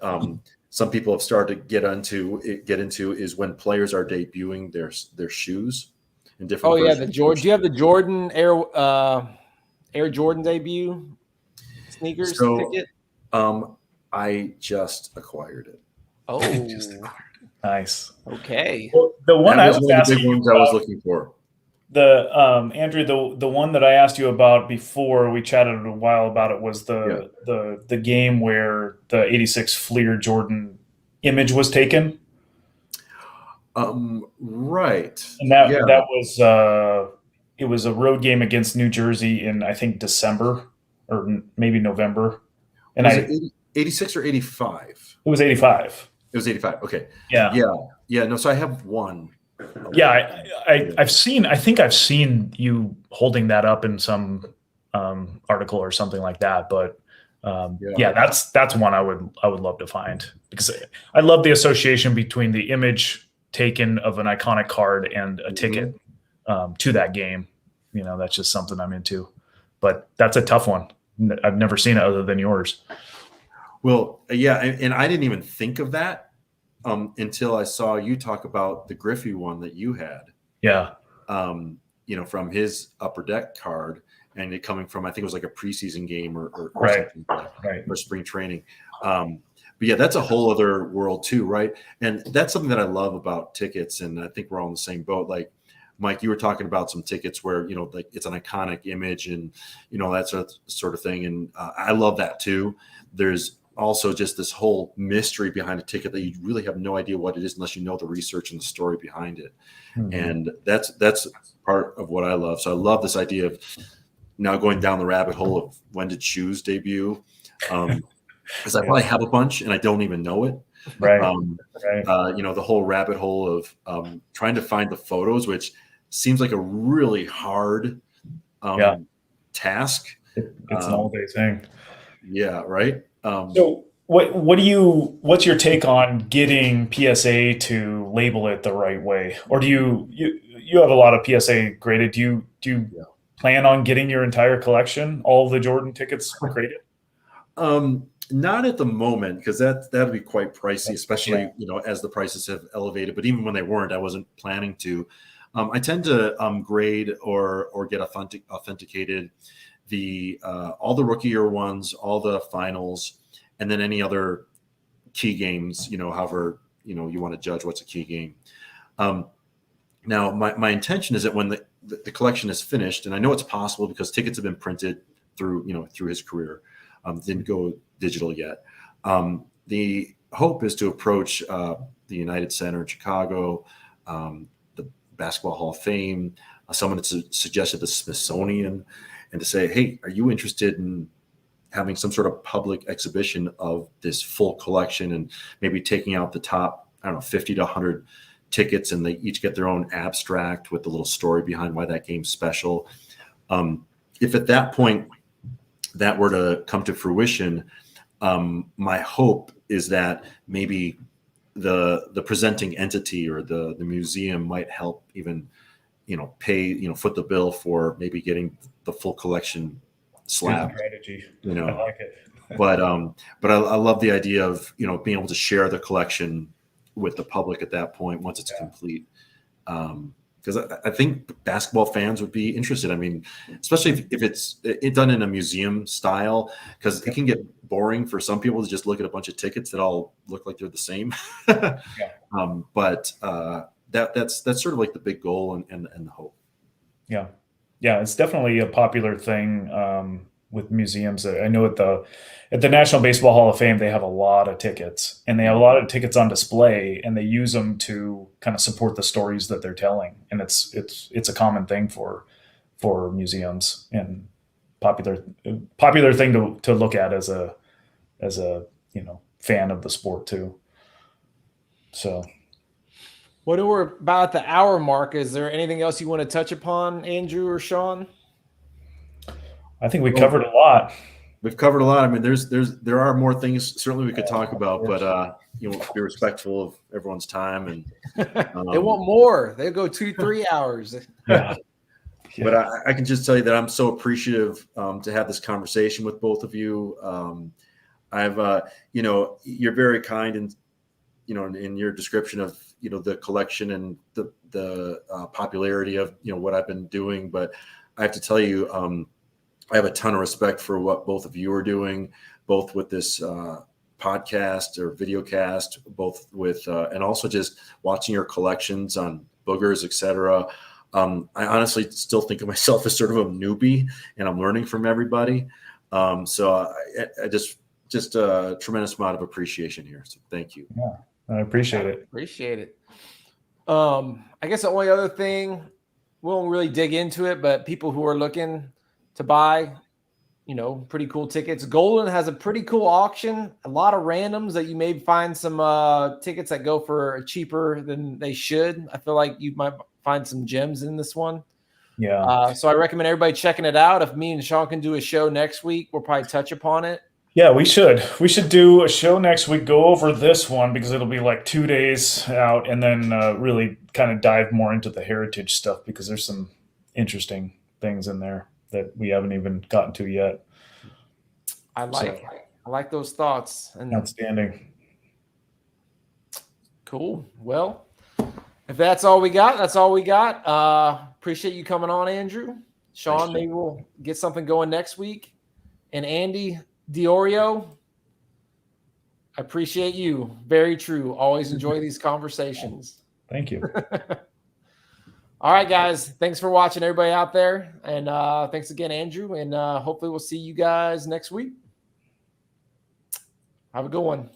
some people have started to get into is when players are debuting their shoes in different. Oh yeah, the Jordan. Do you have the Jordan Air Jordan debut sneakers ticket? I just acquired it. Oh. Nice. Okay. Well, the one I was asking you about, I was looking for. Andrew, the one that I asked you about before we chatted a while about it was the game where the '86 Fleer Jordan image was taken. Right. And that was it was a road game against New Jersey in, I think, December or maybe November. And was it 86 or 85? It was 85. It was 85. Okay. Yeah. Yeah. No, so I have one. Yeah, I think I've seen you holding that up in some article or something like that. But that's one I would love to find, because I love the association between the image taken of an iconic card and a ticket to that game. That's just something I'm into. But that's a tough one. I've never seen it other than yours. Well, yeah, and I didn't even think of that until I saw you talk about the Griffey one that you had. Yeah. From his Upper Deck card, and it coming from, I think it was like a preseason game or right. or spring training. But yeah, that's a whole other world too, right? And that's something that I love about tickets, and I think we're all in the same boat. Like, Mike, you were talking about some tickets where, like it's an iconic image and, that sort of thing. And I love that too. There's also just this whole mystery behind a ticket that you really have no idea what it is unless you know the research and the story behind it. Mm-hmm. And that's part of what I love. So I love this idea of now going down the rabbit hole of when did shoes debut. Because I probably have a bunch and I don't even know it. Right. The whole rabbit hole of trying to find the photos, which seems like a really hard task. It's an all-day thing. Yeah. Right. So what's your take on getting PSA to label it the right way? Or do you have a lot of PSA graded? Do you plan on getting your entire collection, all the Jordan tickets graded? Not at the moment, because that'd be quite pricey, especially as the prices have elevated. But even when they weren't, I wasn't planning to. I tend to grade or get authenticated all the rookie year ones, all the finals, and then any other key games. However you want to judge what's a key game. Now my intention is that when the collection is finished, and I know it's possible because tickets have been printed through his career, didn't go digital yet. The hope is to approach the United Center in Chicago, the Basketball Hall of Fame, someone that's suggested the Smithsonian, and to say, hey, are you interested in having some sort of public exhibition of this full collection and maybe taking out the top, 50 to 100 tickets, and they each get their own abstract with a little story behind why that game's special. If at that point that were to come to fruition, my hope is that maybe the presenting entity or the museum might help even, pay, foot the bill for maybe getting the full collection slab. Strategy. I like it. but I love the idea of, being able to share the collection with the public at that point once it's complete. Because I think basketball fans would be interested. I mean, especially if it's done in a museum style, because it can get boring for some people to just look at a bunch of tickets that all look like they're the same. But that's sort of like the big goal and the hope. Yeah, it's definitely a popular thing with museums. I know at the National Baseball Hall of Fame, they have a lot of tickets, and they have a lot of tickets on display, and they use them to kind of support the stories that they're telling. And it's a common thing for museums, and popular thing to look at as a fan of the sport too. So. Well, we're about the hour mark. Is there anything else you want to touch upon, Andrew or Sean? I think we covered a lot. We've covered a lot. I mean, there are more things certainly we could talk about, but be respectful of everyone's time. And they want more. They go 2-3 hours. Yeah. But I can just tell you that I'm so appreciative to have this conversation with both of you. You're very kind and in your description of the collection and the popularity of what I've been doing. But I have to tell you, I have a ton of respect for what both of you are doing, both with this podcast or video cast, both with and also just watching your collections on boogers, etc. I honestly still think of myself as sort of a newbie, and I'm learning from everybody. So I just a tremendous amount of appreciation here. So thank you. Yeah, I appreciate it. Appreciate it. I guess the only other thing, we won't really dig into it, but people who are looking to buy, pretty cool tickets. Goldin has a pretty cool auction. A lot of randoms that you may find some tickets that go for cheaper than they should. I feel like you might find some gems in this one. Yeah. So I recommend everybody checking it out. If me and Sean can do a show next week, we'll probably touch upon it. Yeah, we should. We should do a show next week, go over this one because it'll be like 2 days out, and then really kind of dive more into the heritage stuff because there's some interesting things in there that we haven't even gotten to yet. I like those thoughts. And outstanding. Cool. Well, if that's all we got, that's all we got. Appreciate you coming on, Andrew. Sean, maybe we'll get something going next week. And Andy Diorio, I appreciate you. Very true. Always enjoy these conversations. Thank you. All right, guys. Thanks for watching, everybody out there. And thanks again, Andrew. And hopefully we'll see you guys next week. Have a good one.